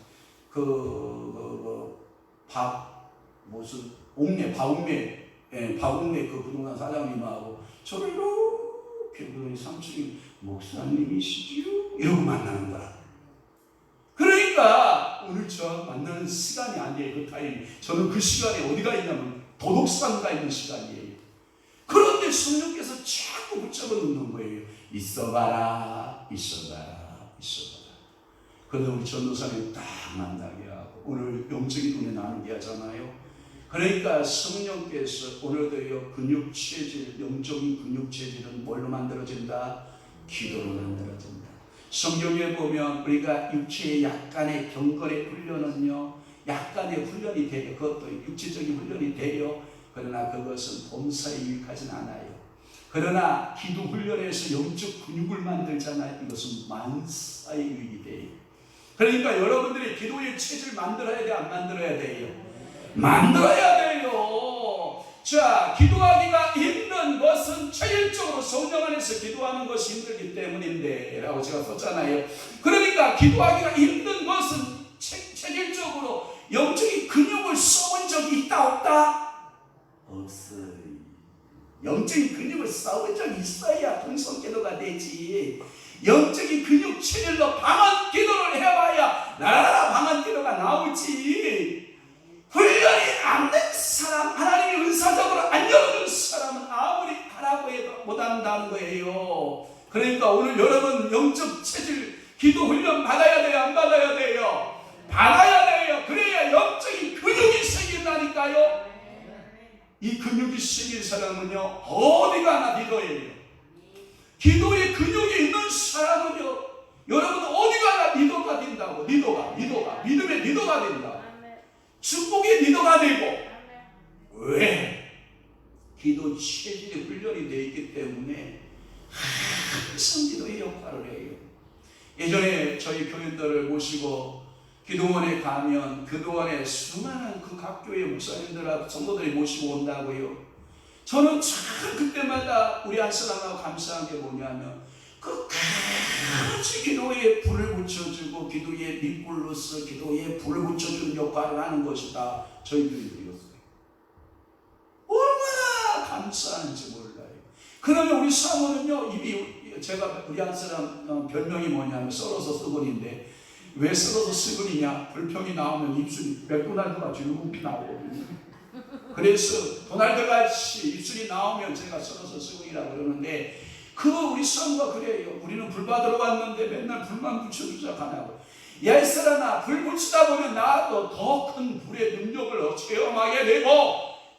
박웅래 그 부동산 사장님하고 저를 이렇게 보더니 3층이 목사님이시지요? 이러고 만나는 거야. 그러니까 오늘 저 만나는 시간이 아니에요. 그 타임. 저는 그 시간에 어디가 있냐면 도덕상가 있는 시간이에요. 그런데 성령께서 자꾸 붙잡아 놓는 거예요. 있어봐라, 있어봐라, 있어봐라. 그래서 우리 전도사님 딱 만나게 하고 오늘 영적인 눈에 나누게 하잖아요. 그러니까 성령께서 오늘도요 근육 체질, 영적인 근육 체질은 뭘로 만들어진다? 기도로 만들어진다. 성경에 보면 우리가 육체의 약간의 경건의 훈련은요 약간의 훈련이 돼요. 그것도 육체적인 훈련이 돼요. 그러나 그것은 범사에 유익하진 않아요. 그러나 기도 훈련에서 영적 근육을 만들잖아요. 이것은 만사에 유익이 돼요. 그러니까 여러분들이 기도의 체질 만들어야 돼, 안 만들어야 돼요? 만들어야 돼요. 자, 기도하기가 힘든 것은 체질적으로 성령 안에서 기도하는 것이 힘들기 때문인데 라고 제가 썼잖아요. 그러니까 기도하기가 힘든 것은 체질적으로 영적인 근육을 써본 적이 있다 없다? 없어요. 영적인 근육을 써본 적이 있어야 동성 기도가 되지. 영적인 근육 체질로 방언 기도를 해봐야 나라라 방언 기도가 나오지. 훈련이 안 된 사람, 하나님이 은사적으로 안 열어준 사람은 아무리 하라고 해도 못한다는 거예요. 그러니까 오늘 여러분 영적 체질 기도 훈련 받아야 돼요? 안 받아야 돼요? 받아야 돼요. 그래야 영적인 근육이 생긴다니까요. 이 근육이 생긴 사람은요 어디 가나 리더예요. 기도의 근육이 있는 사람은요 여러분 어디 가나 리더가 된다고. 리더가 믿음의 리더가 된다. 축복의 리더가 되고. 왜? 기도 체질이 훈련이 되어 있기 때문에 항상 기도의 역할을 해요. 예전에 저희 교인들을 모시고 기도원에 가면 그동안에 수많은 그 각 교회 목사님들하고 성도들이 모시고 온다고요. 저는 참 그때마다 우리 안사람하고 감사한 게 뭐냐면 끝까지 기도에 불을 붙여주고 기도에 밑불로서 기도에 불을 붙여주는 역할을 하는 것이 다 저희 교인들이었어요. 얼마나 감사한지 몰라요. 그러면 우리 사모는요, 제가 우리 안사람 별명이 뭐냐면 썰어서 쓰곤인데 왜 썩어서 쓰거리냐? 불평이 나오면 입술이 맥도날드 같이 눈피 나오거든요. 그래서 도날드 같이 입술이 나오면 제가 썩어서 쓰거리라고 그러는데, 우리 성과 그래요. 우리는 불 받으러 왔는데 맨날 불만 붙여주자 하냐고. 야, 이 사람아, 불 붙이다 보면 나도 더 큰 불의 능력을 체험하게 되고,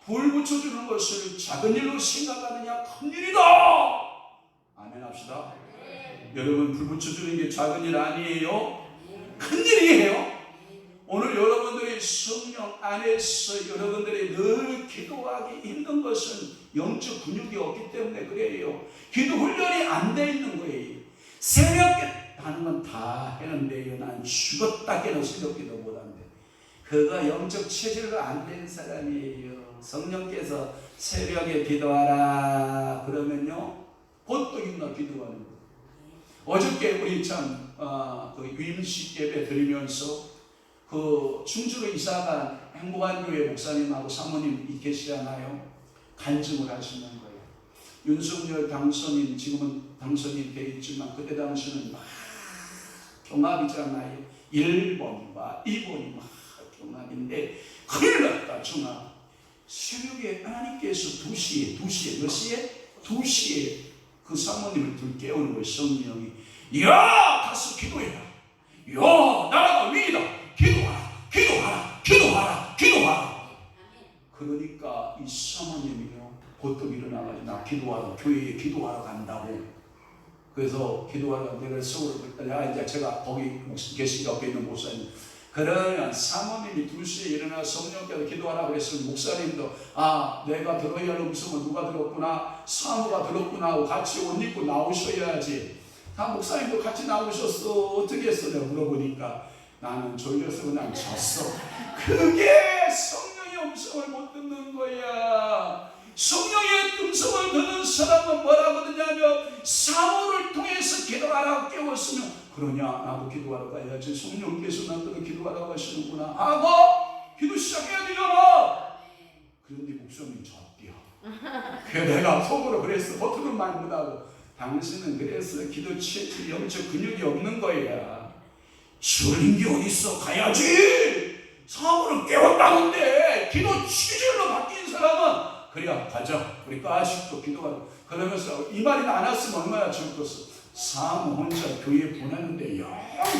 불 붙여주는 것을 작은 일로 생각하느냐? 큰 일이다. 아멘 합시다. 여러분, 불 붙여주는 게 작은 일 아니에요? 큰 일이에요. 오늘 여러분들이 성령 안에서 여러분들이 늘 기도하기 힘든 것은 영적 근육이 없기 때문에 그래요. 기도 훈련이 안 돼 있는 거예요. 새벽에 하는 건 다 했는데요. 난 죽었다 깨는 새벽 기도 못한대. 그가 영적 체질로 안 된 사람이에요. 성령께서 새벽에 기도하라 그러면요, 보통이나 기도하는 거예요. 어저께 우리 그 유임식 예배 드리면서 그 충주로 이사간 행복한 교회 목사님하고 사모님 계시잖아요. 간증을 하시는 거예요. 윤석열 당선인, 지금은 당선이 되어 있지만 그때 당시는 막 경합이잖아요. 1번과 2번이 막 경합인데 큰일 났다 정말. 새벽에 하나님께서 2시에 몇 시에? 2시에 그 사모님을 들깨우는 거예요. 성령이. 야, 가서 기도해라. 야, 나라가 위기다. 기도하라. 그러니까 이 사모님이요, 보통 일어나가지고 나 기도하러, 교회에 기도하러 간다고. 그래서 기도하러 내가 서울을 이제 제가 거기 계신 옆에 있는 목사님, 그러면 사모님이 2시에 일어나 성령께서 기도하라 그랬으면 목사님도 내가 들어야 할 음성을 누가 들었구나, 사모가 들었구나 하고 같이 옷 입고 나오셔야지. 목사님도 같이 나오셨어. 어떻게 했어? 내가 물어보니까 나는 졸려서 그냥 잤어. 그게 성령의 음성을 못 듣는 거야. 성령의 음성을 듣는 사람은 뭐라고 듣냐면 사모를 통해서 기도하라고 깨웠으면, 그러냐, 나도 기도하러 가야지. 성령께서 나한테 기도하라고 하시는구나 하고 기도 시작해야 되잖아. 그런데 목사님이 잤대요. 그래서 내가 속으로 그랬어. 겉으로는 말 못하고, 당신은 그래서 기도 체질, 영적 근육이 없는 거야. 졸린 게 어딨어? 가야지. 사모를 깨웠다는데 기도 체질로 바뀐 사람은 그래야 가자. 우리 까식도 기도하자. 그러면서 이 말이 안 왔으면 얼마나 즐거웠어. 사모 혼자 교회 보내는데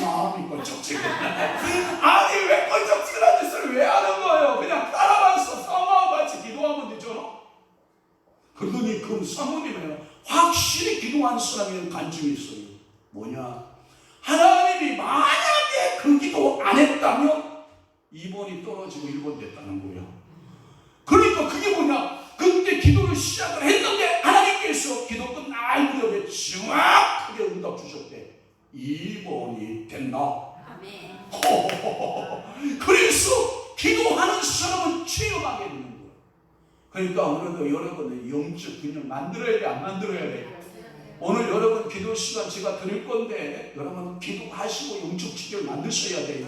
마음이 껄쩍지근해. 아니 왜 껄쩍지근한 짓을 왜 하는 거예요? 그냥 따라가서 사모하고 같이 기도하면 되잖아. 그러더니 그 사모님은 확실히 기도하는 사람이 간증이 있어요. 뭐냐? 하나님이 만약에 그 기도 안 했다면 2번이 떨어지고 1번 됐다는 거예요. 그러니까 그게 뭐냐? 그때 기도를 시작을 했는데 하나님께서 기도 끝날 무렵에 정확하게 응답 주셨대. 2번이 됐나? 아멘. 그래서 기도하는 사람은 체험하게 되는 거예요. 그러니까 오늘도 여러분은 영적 균형 만들어야 돼, 안 만들어야 돼? 오늘 여러분 기도 시간 제가 드릴 건데 여러분 기도하시고 영적 체계를 만드셔야 돼요.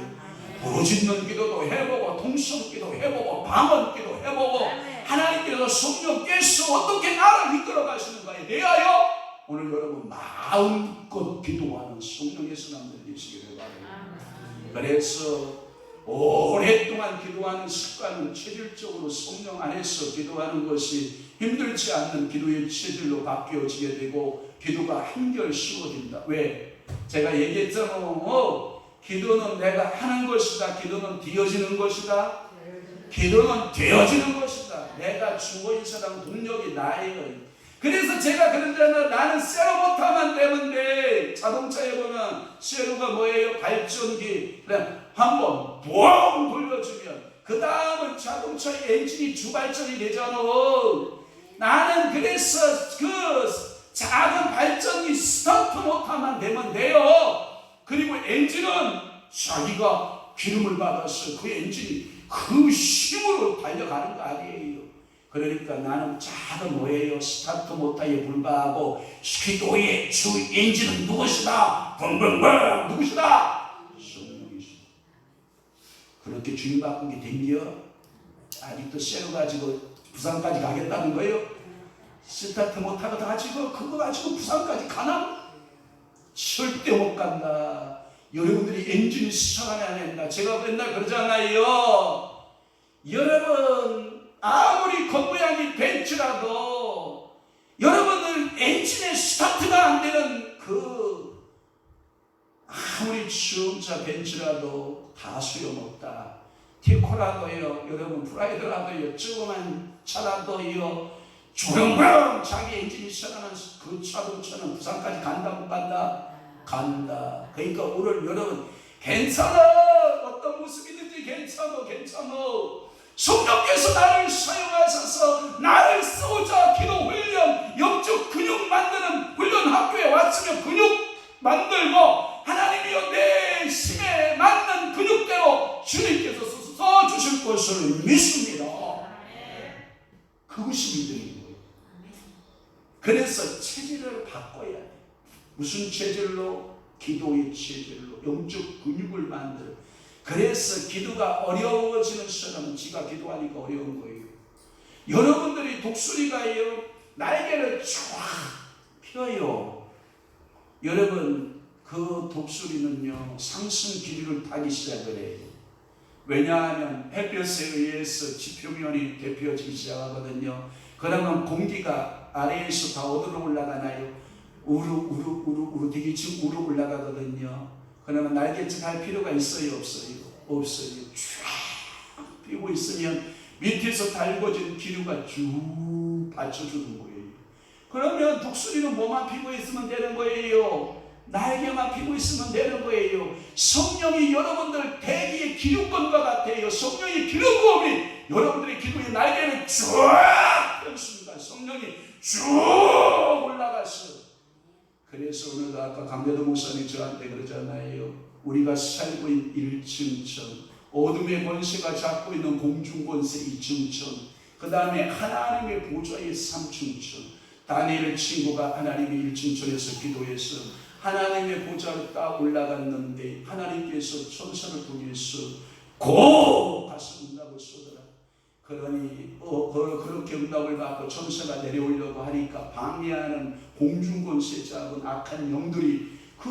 부르짖는 기도도 해보고, 통성 기도 해보고, 방언 기도 해보고, 하나님께서 성령께서 어떻게 나를 이끌어 가시는가에 대하여 오늘 여러분 마음껏 기도하는 성령의 사람들 되시기를 바랍니다. 그래서 오랫동안 기도하는 습관은 체질적으로 성령 안에서 기도하는 것이 힘들지 않는 기도의 체질로 바뀌어지게 되고 기도가 한결 쉬워진다. 왜? 제가 얘기했잖아요. 기도는 내가 하는 것이다. 기도는 되어지는 것이다. 기도는 되어지는 것이다. 내가 주어인 사람 동력이 나예요. 그래서 제가 그러잖아요. 나는 세로부터만 되면 돼. 자동차에 보면 세로가 뭐예요? 발전기. 그냥 한번 뻥 돌려주면 그 다음은 자동차의 엔진이 주발전이 되잖아. 나는 그래서 그 작은 발전기 스타트 모터만 되면 돼요. 그리고 엔진은 자기가 기름을 받아서 그 엔진이 그 힘으로 달려가는 거 아니에요. 그러니까 나는 작은 뭐예요? 스타트 모터에 불과하고 기도의 주 엔진은 누구시다? 벙벙벙 누구시다? 성령이시다. 그렇게 주인 바꾸게 댕겨? 아직도 쇠로 가지고 부산까지 가겠다는 거예요? 스타트 모터가 가지고 그거 가지고 부산까지 가나? 절대 못 간다. 여러분들이 엔진이 시작하면 안 된다. 제가 맨날 그러잖아요. 여러분 아무리 겉모양이 벤츠라도 여러분들 엔진의 스타트가 안 되는 아무리 주음차 벤츠라도 다 소용없다. 티코라도요, 여러분 프라이드라도요, 조그만 차라도요, 조용조용 자기 엔진이 시작하는 그 자동차는 부산까지 간다 못 간다? 간다. 그러니까 오늘 여러분 괜찮아. 어떤 모습이든지 괜찮아. 성령께서 나를 사용하셔서 나를 쓰고자 기도 훈련, 영적 근육 만드는 훈련 학교에 왔으면 근육 만들고 하나님이여 내 힘에 맞는 근육대로 주님께서 써주실 것을 믿습니다. 그것이 믿음인 거예요. 그래서 체질을 바꿔야 돼. 무슨 체질로? 기도의 체질로 영적 근육을 만들어. 그래서 기도가 어려워지는 사람은 지가 기도하니까 어려운 거예요. 여러분들이 독수리가요 날개를 쫙 펴요. 여러분 그 독수리는요 상승 기류를 타기 시작을 해요. 왜냐하면 햇볕에 의해서 지표면이 데펴지기 시작하거든요. 그러면 공기가 아래에서 다 어디로 올라가나요? 우르 되게 지금 우르 올라가거든요. 그러면 날개짓 할 필요가 있어요? 없어요? 없어요. 쫙 펴고 있으면 밑에서 달궈진 기류가 쭉 받쳐주는 거예요. 그러면 독수리는 뭐만 피고 있으면 되는 거예요? 날개만 피고 있으면 되는 거예요. 성령이 여러분들 대기의 기름감과 같아요. 성령의 기름감이 여러분들의 기도의 날개를 쫙 펴습니다. 성령이 쭉 올라가서. 그래서 오늘도 아까 강대도 목사님 저한테 그러잖아요. 우리가 살고 있는 1층천, 어둠의 권세가 잡고 있는 공중권세 2층천, 그 다음에 하나님의 보좌의 3층천. 다니엘 친구가 하나님의 1층천에서 기도해서 하나님의 보좌로 딱 올라갔는데 하나님께서 천사를 통해서 고 가서 응답을 쏘더라. 그러니 그렇게 응답을 받고 천사가 내려오려고 하니까 방해하는 공중권세 잡은 악한 영들이 그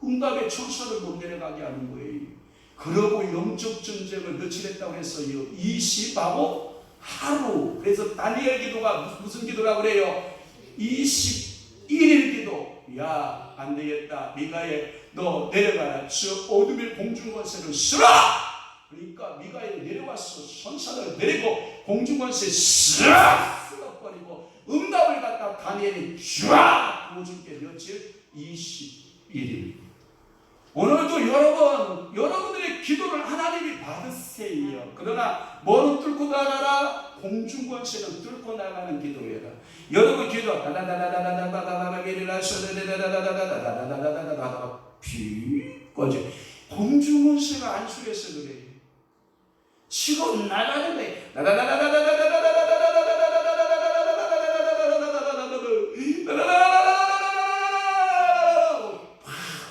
응답의 천사를 못 내려가게 하는 거예요. 그러고 영적 전쟁을 며칠 했다고 했어요. 20하고 하루. 그래서 다니엘 기도가 무슨 기도라고 그래요? 21일 기도. 야, 안 되겠다. 미가엘, 너 내려가라. 저 어둠의 공중권세를 쓰라! 그러니까 미가엘이 내려와서 천사를 내리고 공중권세 싹 쓸어버리고 응답을 갖다 다니엘이 쫙 보여줄 게 며칠? 21일. 오늘도 여러분들의 기도를 하나님이 받으세요. 그러나 뭐로 뚫고 나가라? 공중권세는 뚫고 나가는 기도해라. 여러분 기도 꺼져. 공중권세가 안수해서 그래. 치고 나가는 거예요.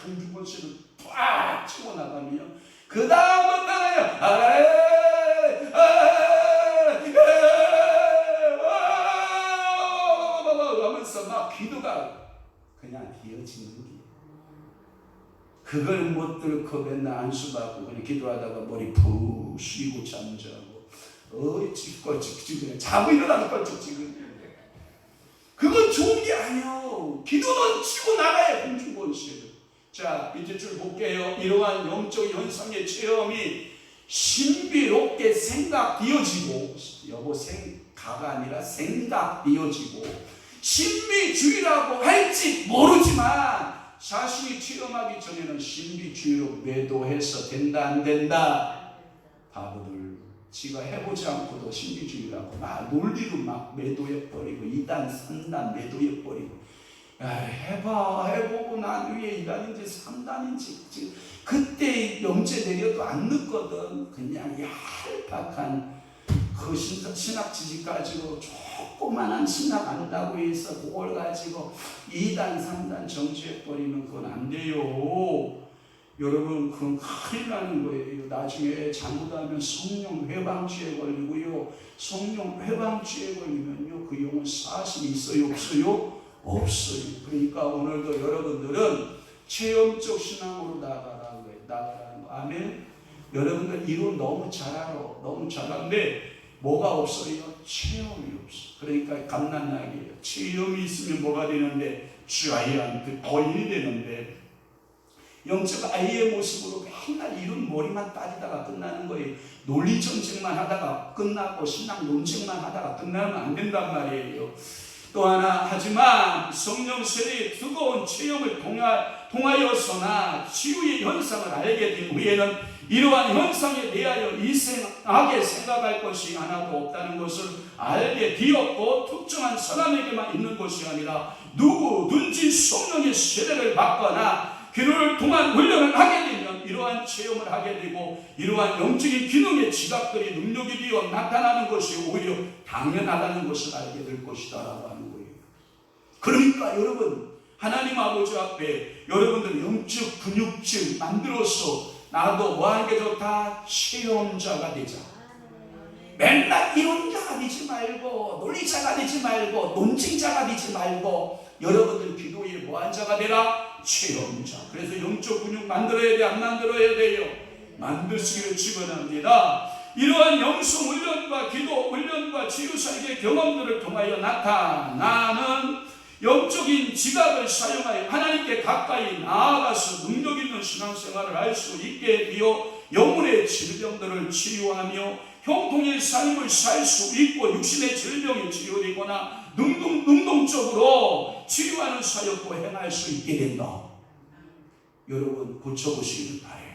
공중권세를 팍 치고 나가면 그 다음은 나가요. 하면서 막 기도가 그냥 되어지는 게 그걸 못 들고 맨날 안수받고 그냥 기도하다가 머리 푹 숙이고 잠자고 찌꺼찌 자고 일어나는 껄쩍지근 그건 좋은 게 아니에요. 기도는 치고 나가야 공중권세를. 자 이제 줄 볼게요. 이러한 영적 현상의 체험이 신비롭게 생각되어지고 여보 생가가 아니라 생각되어지고 신비주의라고 할지 모르지만 자신이 체험하기 전에는 신비주의로 매도해서 된다 안 된다? 바보들 지가 해보지 않고도 신비주의라고 막 논리로 막 매도해버리고 2단 3단 매도해버리고 해보고 난 위에 2단인지 3단인지 그때 영재 내려도 안 늦거든. 그냥 얄팍한 그 신학 지식 가지고 조그만한 신학 안다고 해서 그걸 가지고 2단 3단 정지해버리면 그건 안 돼요. 여러분 그건 큰일 나는 거예요. 나중에 잘못하면 성령 회방죄에 걸리고요. 성령 회방죄에 걸리면요 그 영혼 사실이 있어요 없어요? 없어요. 그러니까 오늘도 여러분들은 체험적 신앙으로 나아가라는 거예요. 나아가라는 거. 아멘. 여러분들 이론 너무 잘 알아. 너무 잘 아는데 뭐가 없어요? 체험이 없어. 그러니까 갓난아기예요. 체험이 있으면 뭐가 되는데 자이언트 거인이 되는데, 영적 아이의 모습으로 맨날 이런 머리만 따지다가 끝나는 거예요. 논리 전쟁만 하다가 끝나고 신앙 논쟁만 하다가 끝나면 안 된단 말이에요. 또 하나, 하지만 성령 세례의 뜨거운 체험을 통하여서나 치유의 현상을 알게 된 후에는 이러한 현상에 대하여 이상하게 생각할 것이 하나도 없다는 것을 알게 되었고, 특정한 사람에게만 있는 것이 아니라 누구든지 성령의 세례를 받거나 기도를 통한 훈련을 하게 되면 이러한 체험을 하게 되고, 이러한 영적인 기능의 지각들이 능력이 되어 나타나는 것이 오히려 당연하다는 것을 알게 될 것이다 라고 하는 거예요. 그러니까 여러분, 하나님 아버지 앞에 여러분들 영적 근육질 만들어서 나도 뭐 하는 게 좋다? 체험자가 되자. 맨날 이론자가 되지 말고, 논리자가 되지 말고, 논쟁자가 되지 말고, 여러분들 기도에 뭐한 자가 되라? 체험자. 그래서 영적 근육 만들어야 돼, 안 만들어야 돼요? 만드시기를 축원합니다. 이러한 영성 훈련과 기도 훈련과 치유사역의 경험들을 통하여 나타나는 영적인 지각을 사용하여 하나님께 가까이 나아가서 능력 있는 신앙생활을 할 수 있게 되어 영혼의 질병들을 치유하며 형통의 삶을 살 수 있고, 육신의 질병이 치유되거나 능동적으로 치유하는 사역도 행할 수 있게 된다. 여러분 고쳐보시길 바래요.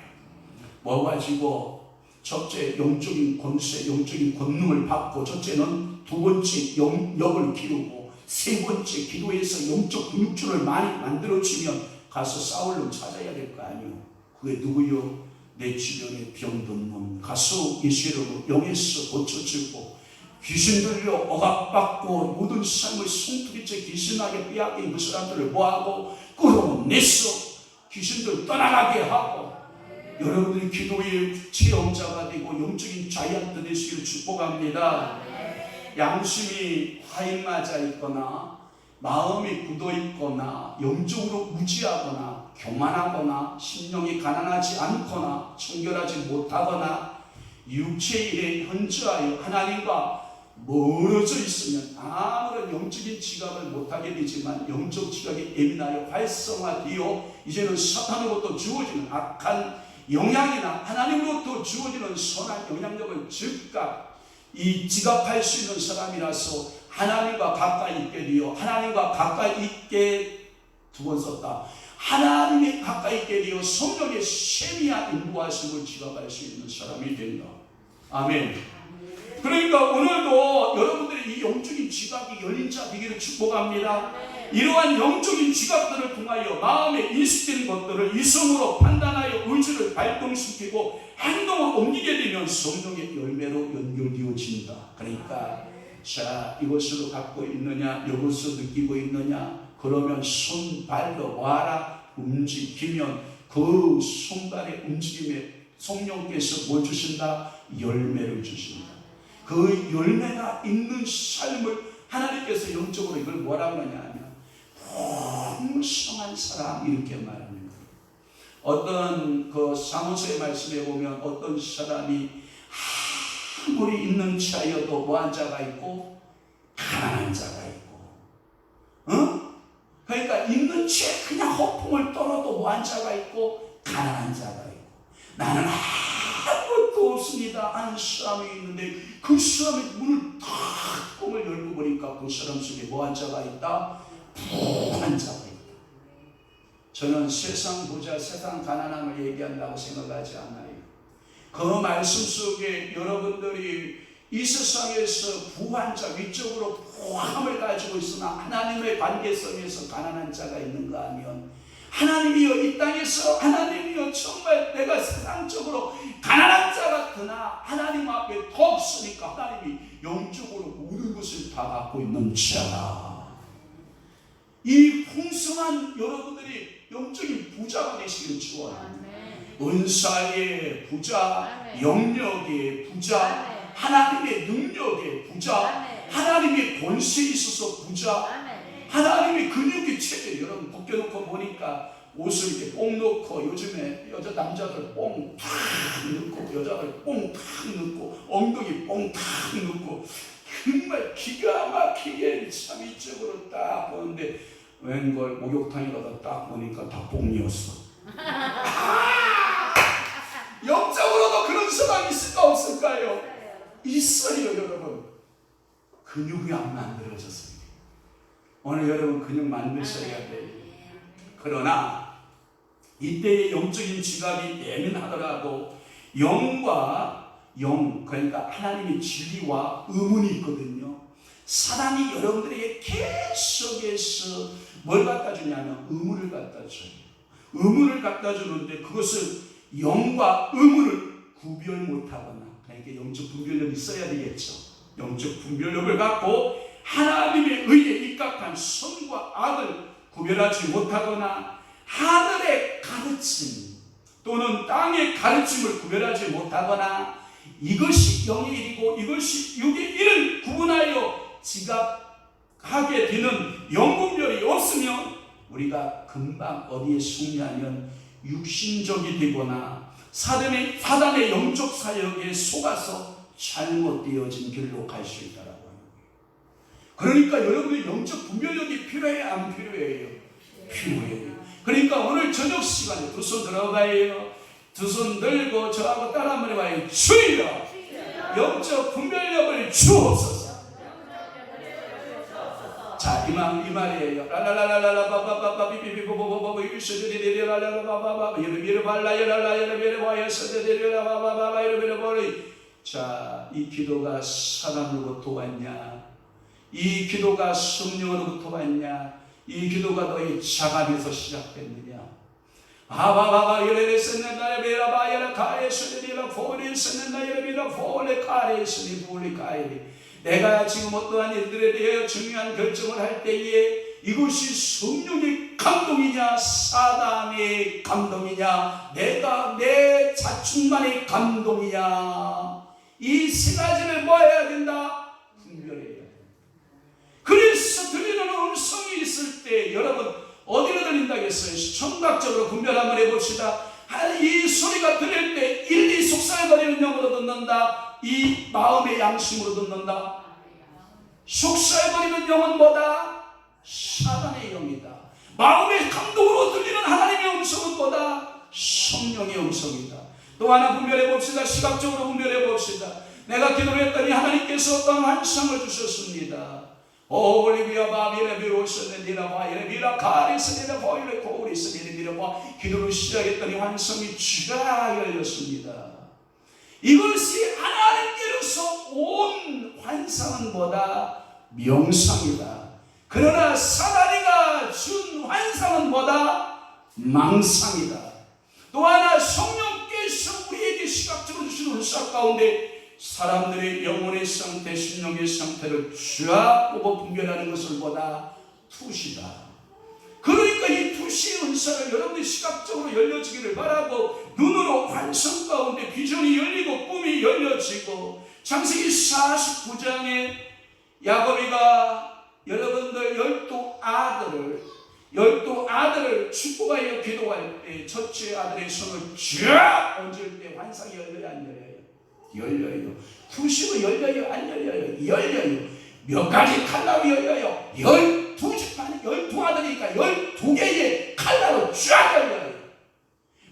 뭐 가지고? 첫째, 영적인 권세, 영적인 권능을 받고, 첫째는 두 번째, 영역을 기르고, 세 번째, 기도에서 영적 근육줄을 많이 만들어주면 가서 사울을 찾아야 될 거 아니에요. 그게 누구요? 내 주변에 병든 놈 가서 예수의 이름으로 영에서 고쳐주고, 귀신 들려 억압받고 모든 삶을 송두리째 귀신하게 빼앗긴 그 사람들을 뭐하고? 끌어내서 귀신들 떠나가게 하고, 여러분들이 기도의 체험자가 되고 영적인 자이언트 되시기를 축복합니다. 양심이 화인 맞아 있거나 마음이 굳어 있거나 영적으로 무지하거나 교만하거나 심령이 가난하지 않거나 청결하지 못하거나 육체의 일에 현저하여 하나님과 멀어져 있으면 아무런 영적인 지각을 못하게 되지만, 영적 지각이 예민하여 활성화되어 이제는 사탄으로부터 주어지는 악한 영향이나 하나님으로부터 주어지는 선한 영향력을 즉각 지각할 수 있는 사람이라서 하나님과 가까이 있게 되어, 하나님과 가까이 있게 두 번 썼다. 하나님에 가까이 있게 되어 성령의 세미한 인도하심을 지각할 수 있는 사람이 된다. 아멘. 그러니까 오늘도 여러분들이 이 영적인 지각이 열린 자 되기를 축복합니다. 이러한 영적인 지각들을 통하여 마음에 인식된 것들을 이성으로 판단하여 의지를 발동시키고 행동을 옮기게 되면 성령의 열매로 연결되어진다. 그러니까 자, 이것으로 갖고 있느냐, 이것을 느끼고 있느냐, 그러면 손발로 와라 움직이면 그 손발의 움직임에 성령께서 뭘 주신다? 열매를 주신다. 그 열매가 있는 삶을 하나님께서 영적으로 이걸 뭐라고 하냐 하면 풍성한 사람 이렇게 말하는 거예요. 어떤 그 사무소의 말씀에 보면 어떤 사람이 아무리 있는 자여도 뭐한 자가 있고 가난한 자가 있고, 그러니까 있는 채 그냥 허풍을 떨어도 뭐한 자가 있고 가난한 자가 있고, 나는 아무것도 없습니다 하는 사람이 있는데 그 사람의 문을 탁 뚜껑을 열고 보니까 그 사람 속에 뭐한 자가 있다? 부한 자가 있다. 저는 세상 부자, 세상 가난함을 얘기한다고 생각하지 않아요. 그 말씀 속에 여러분들이 이 세상에서 부한 자, 위적으로 부함을 가지고 있으나 하나님의 관계성에서 가난한 자가 있는가 하면, 하나님이여 이 땅에서 하나님이여 정말 내가 세상적으로 가난한 자 같으나 하나님 앞에 더 없으니까 하나님이 영적으로 모든 것을 다 갖고 있는 자라. 이 풍성한 여러분들이 영적인 부자가 되시기를 축원합니다. 은사의 부자, 영역의 부자, 하나님의 능력의 부자, 하나님의 권세에 있어서 부자, 하나님의 근육의 체질, 여러분 벗겨놓고 보니까 옷을 이렇게 뽕 넣고, 요즘에 남자들 뽕 탁 넣고, 여자들 뽕 탁 넣고, 엉덩이 뽕 탁 넣고, 정말 기가 막히게 참 이쪽으로 딱 보는데, 웬걸 목욕탕에 가다 딱 보니까 다 뽕이었어. 영적으로도 그런 사람이 있을까 없을까요? 있어요, 여러분. 근육이 안 만들어졌습니다. 오늘 여러분 근육 만드셔야 돼요. 그러나 이때의 영적인 지각이 예민하더라도 영과 영, 그러니까 하나님의 진리와 의문이 있거든요. 사단이 여러분들에게 계속해서 뭘 갖다 주냐면 의문을 갖다 줘요. 의문을 갖다 주는데 그것을 영과 의문을 구별 못하거나, 그러니까 영적 분별력이 있어야 되겠죠. 영적 분별력을 갖고 하나님의 의에 입각한 선과 악을 구별하지 못하거나, 하늘의 가르침 또는 땅의 가르침을 구별하지 못하거나, 이것이 영의 일이고 이것이 육의 일을 구분하여 지각하게 되는 영분별이 없으면 우리가 금방 어디에 속냐면 육신적이 되거나 사단의 영적 사역에 속아서 잘못되어진 길로 갈 수 있다라고 하는 거예요. 그러니까 여러분의 영적 분별력이 필요해요, 안 필요해요? 필요해요. 그러니까 오늘 저녁 시간에 두 손 들어가요. 두 손 들고 저하고 따라 한번 해봐요. 주여, 영적 분별력을 주옵소서. 자, 이 말이에요. 자, 이 기도가 사람으로부터 왔냐? 이 기도가 성령으로부터 왔냐? 이 기도가 너의 자감에서 시작됐느냐? 아바바바 열애를 쓰는다 베라바 열아 가에스리라 포리 쓰는다 열비라 포레 가에스리 포리 가에리. 내가 지금 어떠한 일들에 대해 중요한 결정을 할 때에 이것이 성령의 감동이냐 사단의 감동이냐 내가 내 자충만의 감동이냐, 이 세 가지를 뭐 해야 된다? 분별해야 된다. 그래서 들리는 음성이 있을 때 여러분 어디로 들린다겠어요? 청각적으로 분별 한번 해봅시다. 이 소리가 들릴 때 1, 2 속삭여거리는 영으로 듣는다. 이 마음의 양심으로 듣는다. 속삭여거리는 영은 뭐다? 사단의 영이다. 마음의 감동으로 들리는 하나님의 음성은 뭐다? 성령의 음성이다. 또 하나 분별해봅시다. 시각적으로 분별해봅시다. 내가 기도를 했더니 하나님께서 어떤 환상을 주셨습니다. 올리비아 바비레 비로스네디라 바이레 비라 카리스네디라 바이레 코리스네디라 바. 기도를 시작했더니 환상이 쥐가 열렸습니다. 이것이 하나님께로서 온 환상은 뭐다? 명상이다. 그러나 사다리가 준 환상은 뭐다? 망상이다. 또 하나 성령께서 우리에게 시각적으로 주신 은사 가운데 사람들의 영혼의 상태, 심령의 상태를 쫙 뽑아 분별하는 것을 보다 투시다. 그러니까 이 투시의 은사를 여러분들이 시각적으로 열려지기를 바라고, 눈으로 환상 가운데 비전이 열리고 꿈이 열려지고, 창세기 49장에 야곱이가 여러분들 12아들을 축복하여 기도할 때 첫째 아들의 손을 쫙 얹을 때 환상이 열려요, 안 열려요? 열려요. 투시로 열려요, 안 열려요? 열려요. 몇 가지 칼라로 열려요. 12지판, 12아들이니까 12개의 칼라로 쫙 열려요.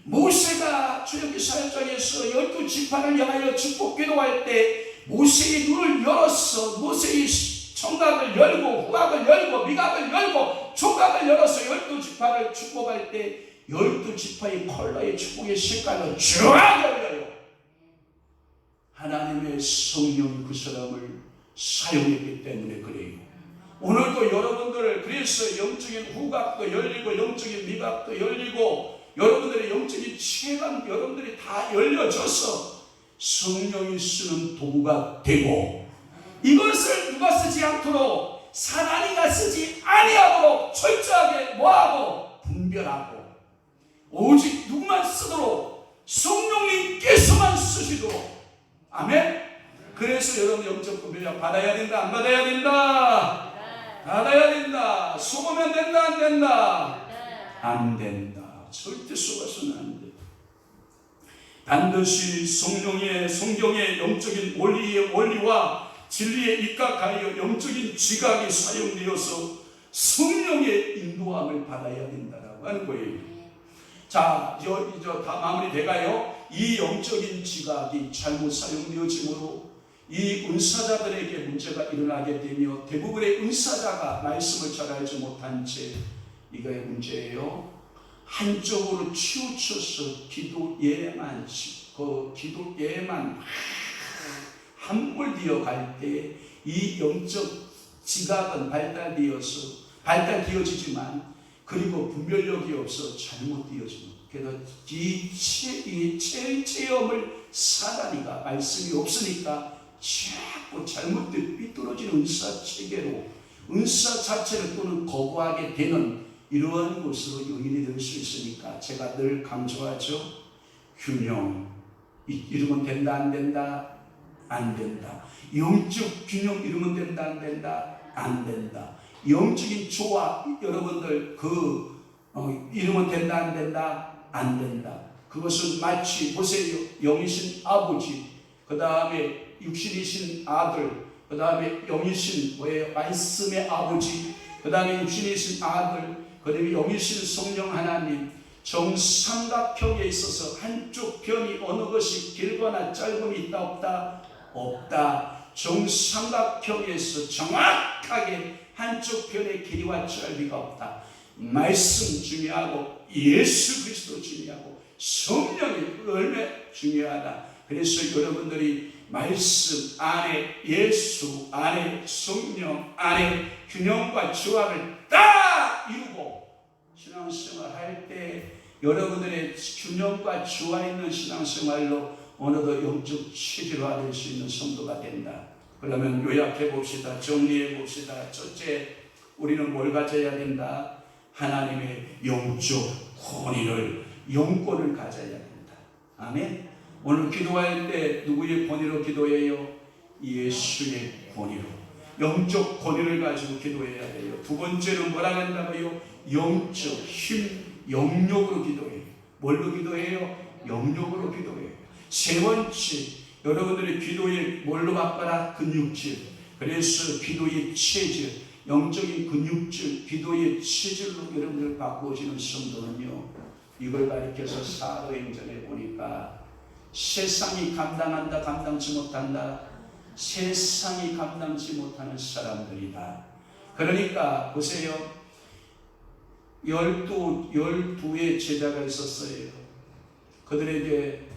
모세가 출애굽기 4장에서 12지판을 향하여 축복 기도할 때 모세의 눈을 열었어. 모세의 청각을 열고 후각을 열고 미각을 열고 촉각을 열어서 12지파를 축복할 때 12지파의 컬러의 축복의 색깔로 쫙 열려요. 하나님의 성령이 그 사람을 사용했기 때문에 그래요. 오늘도 여러분들 그래서 영적인 후각도 열리고 영적인 미각도 열리고 여러분들의 영적인 체감 여러분들이 다 열려져서 성령이 쓰는 도구가 되고, 이것을 누가 쓰지 않도록 사단이가 쓰지 아니하도록 철저하게 뭐하고 분별하고, 오직 누구만 쓰도록 성령님께서만 쓰시도록. 아멘. 그래서 여러분 영적 분별력 받아야 된다, 안 받아야 된다? 받아야 된다. 속으면 된다, 안 된다? 안 된다. 절대 속아서는 안 돼. 반드시 성경의 영적인 원리와 진리에 입각하여 영적인 지각이 사용되어서 성령의 인도함을 받아야 된다라고 하는 거예요. 자, 다 마무리돼가요. 이 영적인 지각이 잘못 사용되어지므로 이 은사자들에게 문제가 일어나게 되며 대부분의 은사자가 말씀을 잘 알지 못한 채 이거의 문제예요. 한쪽으로 치우쳐서 기도에만 함몰되어 갈 때 이 영적 지각은 발달되어지지만 그리고 분별력이 없어 잘못되어집니다. 그래서 이 체험을 사단이가 말씀이 없으니까 자꾸 잘못된 삐뚤어진 은사 체계로 은사 자체를 또는 거부하게 되는 이러한 것으로 요인이 될 수 있으니까 제가 늘 강조하죠. 균형. 이루면 된다 안 된다? 안 된다. 영적 균형 이루면 된다 안 된다? 안 된다. 영적인 조화 여러분들 이루면 된다 안 된다? 안 된다. 그것은 마치 보세요. 영이신 아버지, 그 다음에 육신이신 아들, 그 다음에 영이신 말씀의 아버지, 그 다음에 육신이신 아들, 그 다음에 영이신 성령 하나님, 정삼각형에 있어서 한쪽 편이 어느 것이 길거나 짧음이 있다 없다? 없다. 정삼각형에서 정확하게 한쪽 편의 길이와 짧이가 없다. 말씀 중요하고 예수 그리스도 중요하고 성령의 얼마나 중요하다. 그래서 여러분들이 말씀 안에 예수 안에 성령 안에 균형과 조화를 딱 이루고 신앙생활 할 때 여러분들의 균형과 조화 있는 신앙생활로 어느덧 영적 체질화될 수 있는 성도가 된다. 그러면 요약해 봅시다. 정리해 봅시다. 첫째, 우리는 뭘 가져야 된다? 하나님의 영적 권위를, 영권을 가져야 된다. 아멘. 오늘 기도할 때 누구의 권위로 기도해요? 예수의 권위로. 영적 권위를 가지고 기도해야 돼요. 두 번째는 뭐라 한다고요? 영적 힘, 영력으로 기도해요. 뭘로 기도해요? 영력으로 기도해요. 세 번째, 여러분들의 기도에 뭘로 바꿔라? 근육질. 그래서 기도의 체질, 영적인 근육질, 기도의 체질로 여러분들 바꾸어지는 성도는요, 이걸 가리켜서 사도행전에 보니까 세상이 감당한다, 감당치 못한다. 세상이 감당치 못하는 사람들이다. 그러니까 보세요. 12의 제자가 있었어요. 그들에게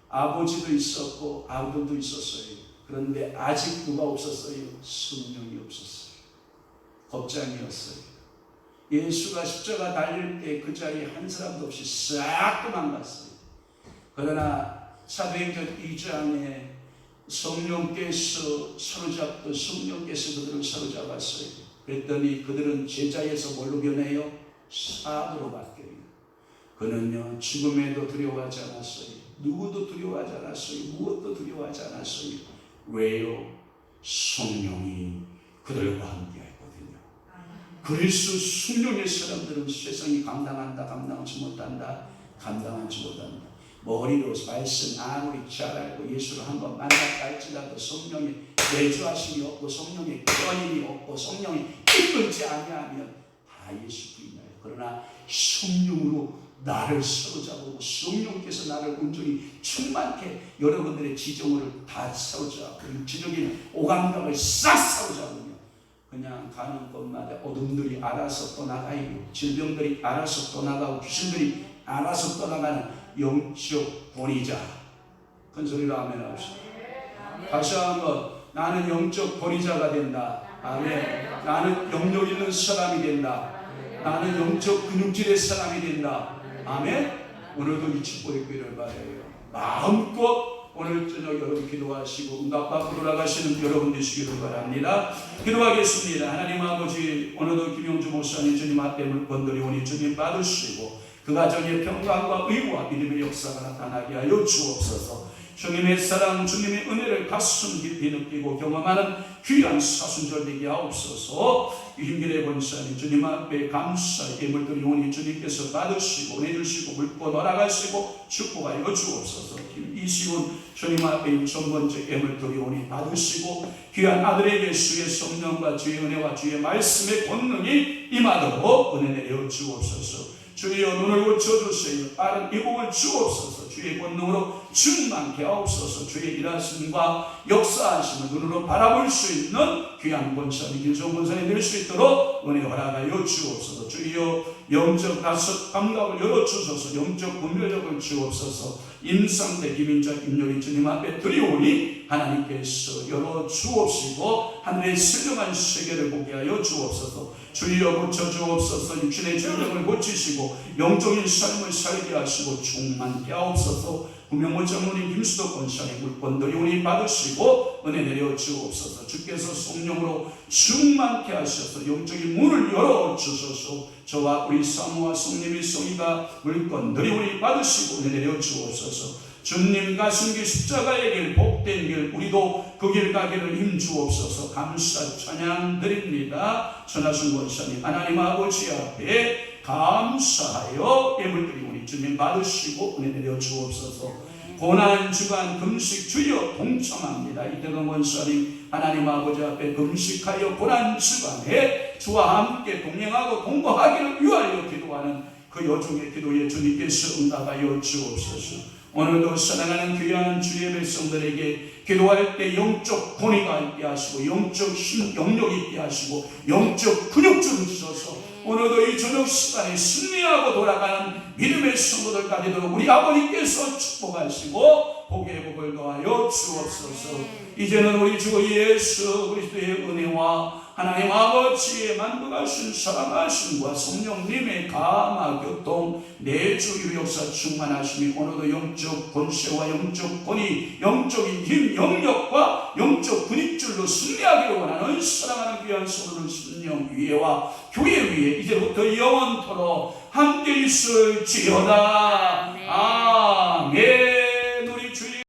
아버지도 있었고 아들도 있었어요. 그런데 아직 누가 없었어요? 성령이 없었어요. 겁장이었어요. 예수가 십자가 달릴 때 그 자리에 한 사람도 없이 싹 도망갔어요. 그러나 사도행전 2장에 성령께서 그들을 사로잡았어요. 그랬더니 그들은 제자에서 뭘로 변해요? 사도로 바뀌어요. 그는요, 죽음에도 두려워하지 않았어요. 누구도 두려워하지 않았어요. 무엇도 두려워하지 않았어요. 왜요? 성령이 그들과 함께 했거든요. 그래서 성령의 사람들은 세상이 감당한다, 감당하지 못한다, 감당하지 못한다. 머리로 말씀 아무리 잘 알고 예수를 한번 만났다 할지라도 성령의 내주하심이 없고 성령의 권임이 없고 성령이 이끌지 아니하면 다 예수 부인이에요. 그러나 성령으로 나를 사로잡고 성령께서 나를 온전히 충만케 여러분들의 지정을 다 사로잡고 육체적인 오감각을 싹 사로잡으면 그냥 가는 곳마다 어둠들이 알아서 떠나가요. 질병들이 알아서 떠나가고 귀신들이 알아서 떠나가는 영적 권위자. 큰 소리로 아멘 합시다. 다시 한번, 나는 영적 권위자가 된다. 아멘. 나는 영역 있는 사람이 된다. 나는 영적 근육질의 사람이 된다. 아멘. 오늘도 이 축복의 기회를 바라요. 마음껏 오늘 저녁 여러분 기도하시고 응답받고 돌아가시는 여러분 되시기를 바랍니다. 기도하겠습니다. 하나님 아버지, 오늘도 김영주 목사님 주님 앞에 건드리오니 주님 받으시고 그 가정의 평강과 의와 믿음의 역사가 나타나게 하여 주옵소서. 주님의 사랑, 주님의 은혜를 가슴 깊이 느끼고 경험하는 귀한 사순절 되게 하옵소서. 김기래 권사님 주님 앞에 감사 예물 드리오니 주님께서 받으시고 내주시고 물고 돌아가시고 축복하여 주옵소서. 이시훈 주님 앞에 6,000번째 예물 드리오니 받으시고 귀한 아들에게 주의 성령과 주의 은혜와 주의 말씀의 권능이 임하도록 은혜 내려 주옵소서. 주여 눈을 고쳐주세요. 빠른 이복을 주옵소서. 주의 권능으로 충만케 하옵소서. 주의 일하심과 역사하심을 눈으로 바라볼 수 있는 귀한 권사님 김성훈 권사님 될 수 있도록 은혜 허락하여 주옵소서. 주여 영적 다섯 감각을 열어주소서. 영적 분별력을 주옵소서. 임상대 김인자 김요리 주님 앞에 드리오니 하나님께서 열어주옵시고 하늘의 신령한 세계를 보게 하여 주옵소서. 주여 고쳐주옵소서. 육신의 질병을 고치시고 영적인 삶을 살게 하시고 충만케 하옵소서. 구명모 장로님 김수덕 권사님 물권 드리오니 받으시고 은혜 내려 주옵소서. 주께서 성령으로 충만케 하셔서 영적인 문을 열어주소서. 저와 우리 사모와 성님이 성이가 물권 드리오니 받으시고 은혜 내려 주옵소서. 주님 가신 길 십자가의 길 복된 길 우리도 그 길 가기를 힘 주옵소서. 감사 찬양 드립니다. 전하순 권사님 하나님 아버지 앞에 감사하여 예물 드리오니 주님 받으시고 은혜 내려 주옵소서. 고난 주간 금식 주여 동참합니다. 이태동 권사님 하나님 아버지 앞에 금식하여 고난 주간에 주와 함께 동행하고 동거하기를 위하여 기도하는 그 여종의 기도에 주님께서 응답하여 주옵소서. 오늘도 사랑하는 귀한 주의 백성들에게 기도할 때 영적 권위가 있게 하시고 영적 힘, 영력 있게 하시고 영적 근육줄을 주셔서 오늘도 이 저녁 시간에 승리하고 돌아가는 믿음의 성도들까지 되도록 우리 아버지께서 축복하시고 복의 복을 더하여 주옵소서. 이제는 우리 주 예수 그리스도의 은혜와 하나님 아버지의 만국하신 사랑하심과 성령님의 감화 교통 내주 유역사 충만하심이 오늘도 영적 권세와 영적 권위 영적인 힘 영력과 영적 근육줄로 승리하기를 원하는 사랑하는 귀한 성도들 심령 위에와 교회 위에 이제부터 영원토록 함께 있을지어다. 아멘.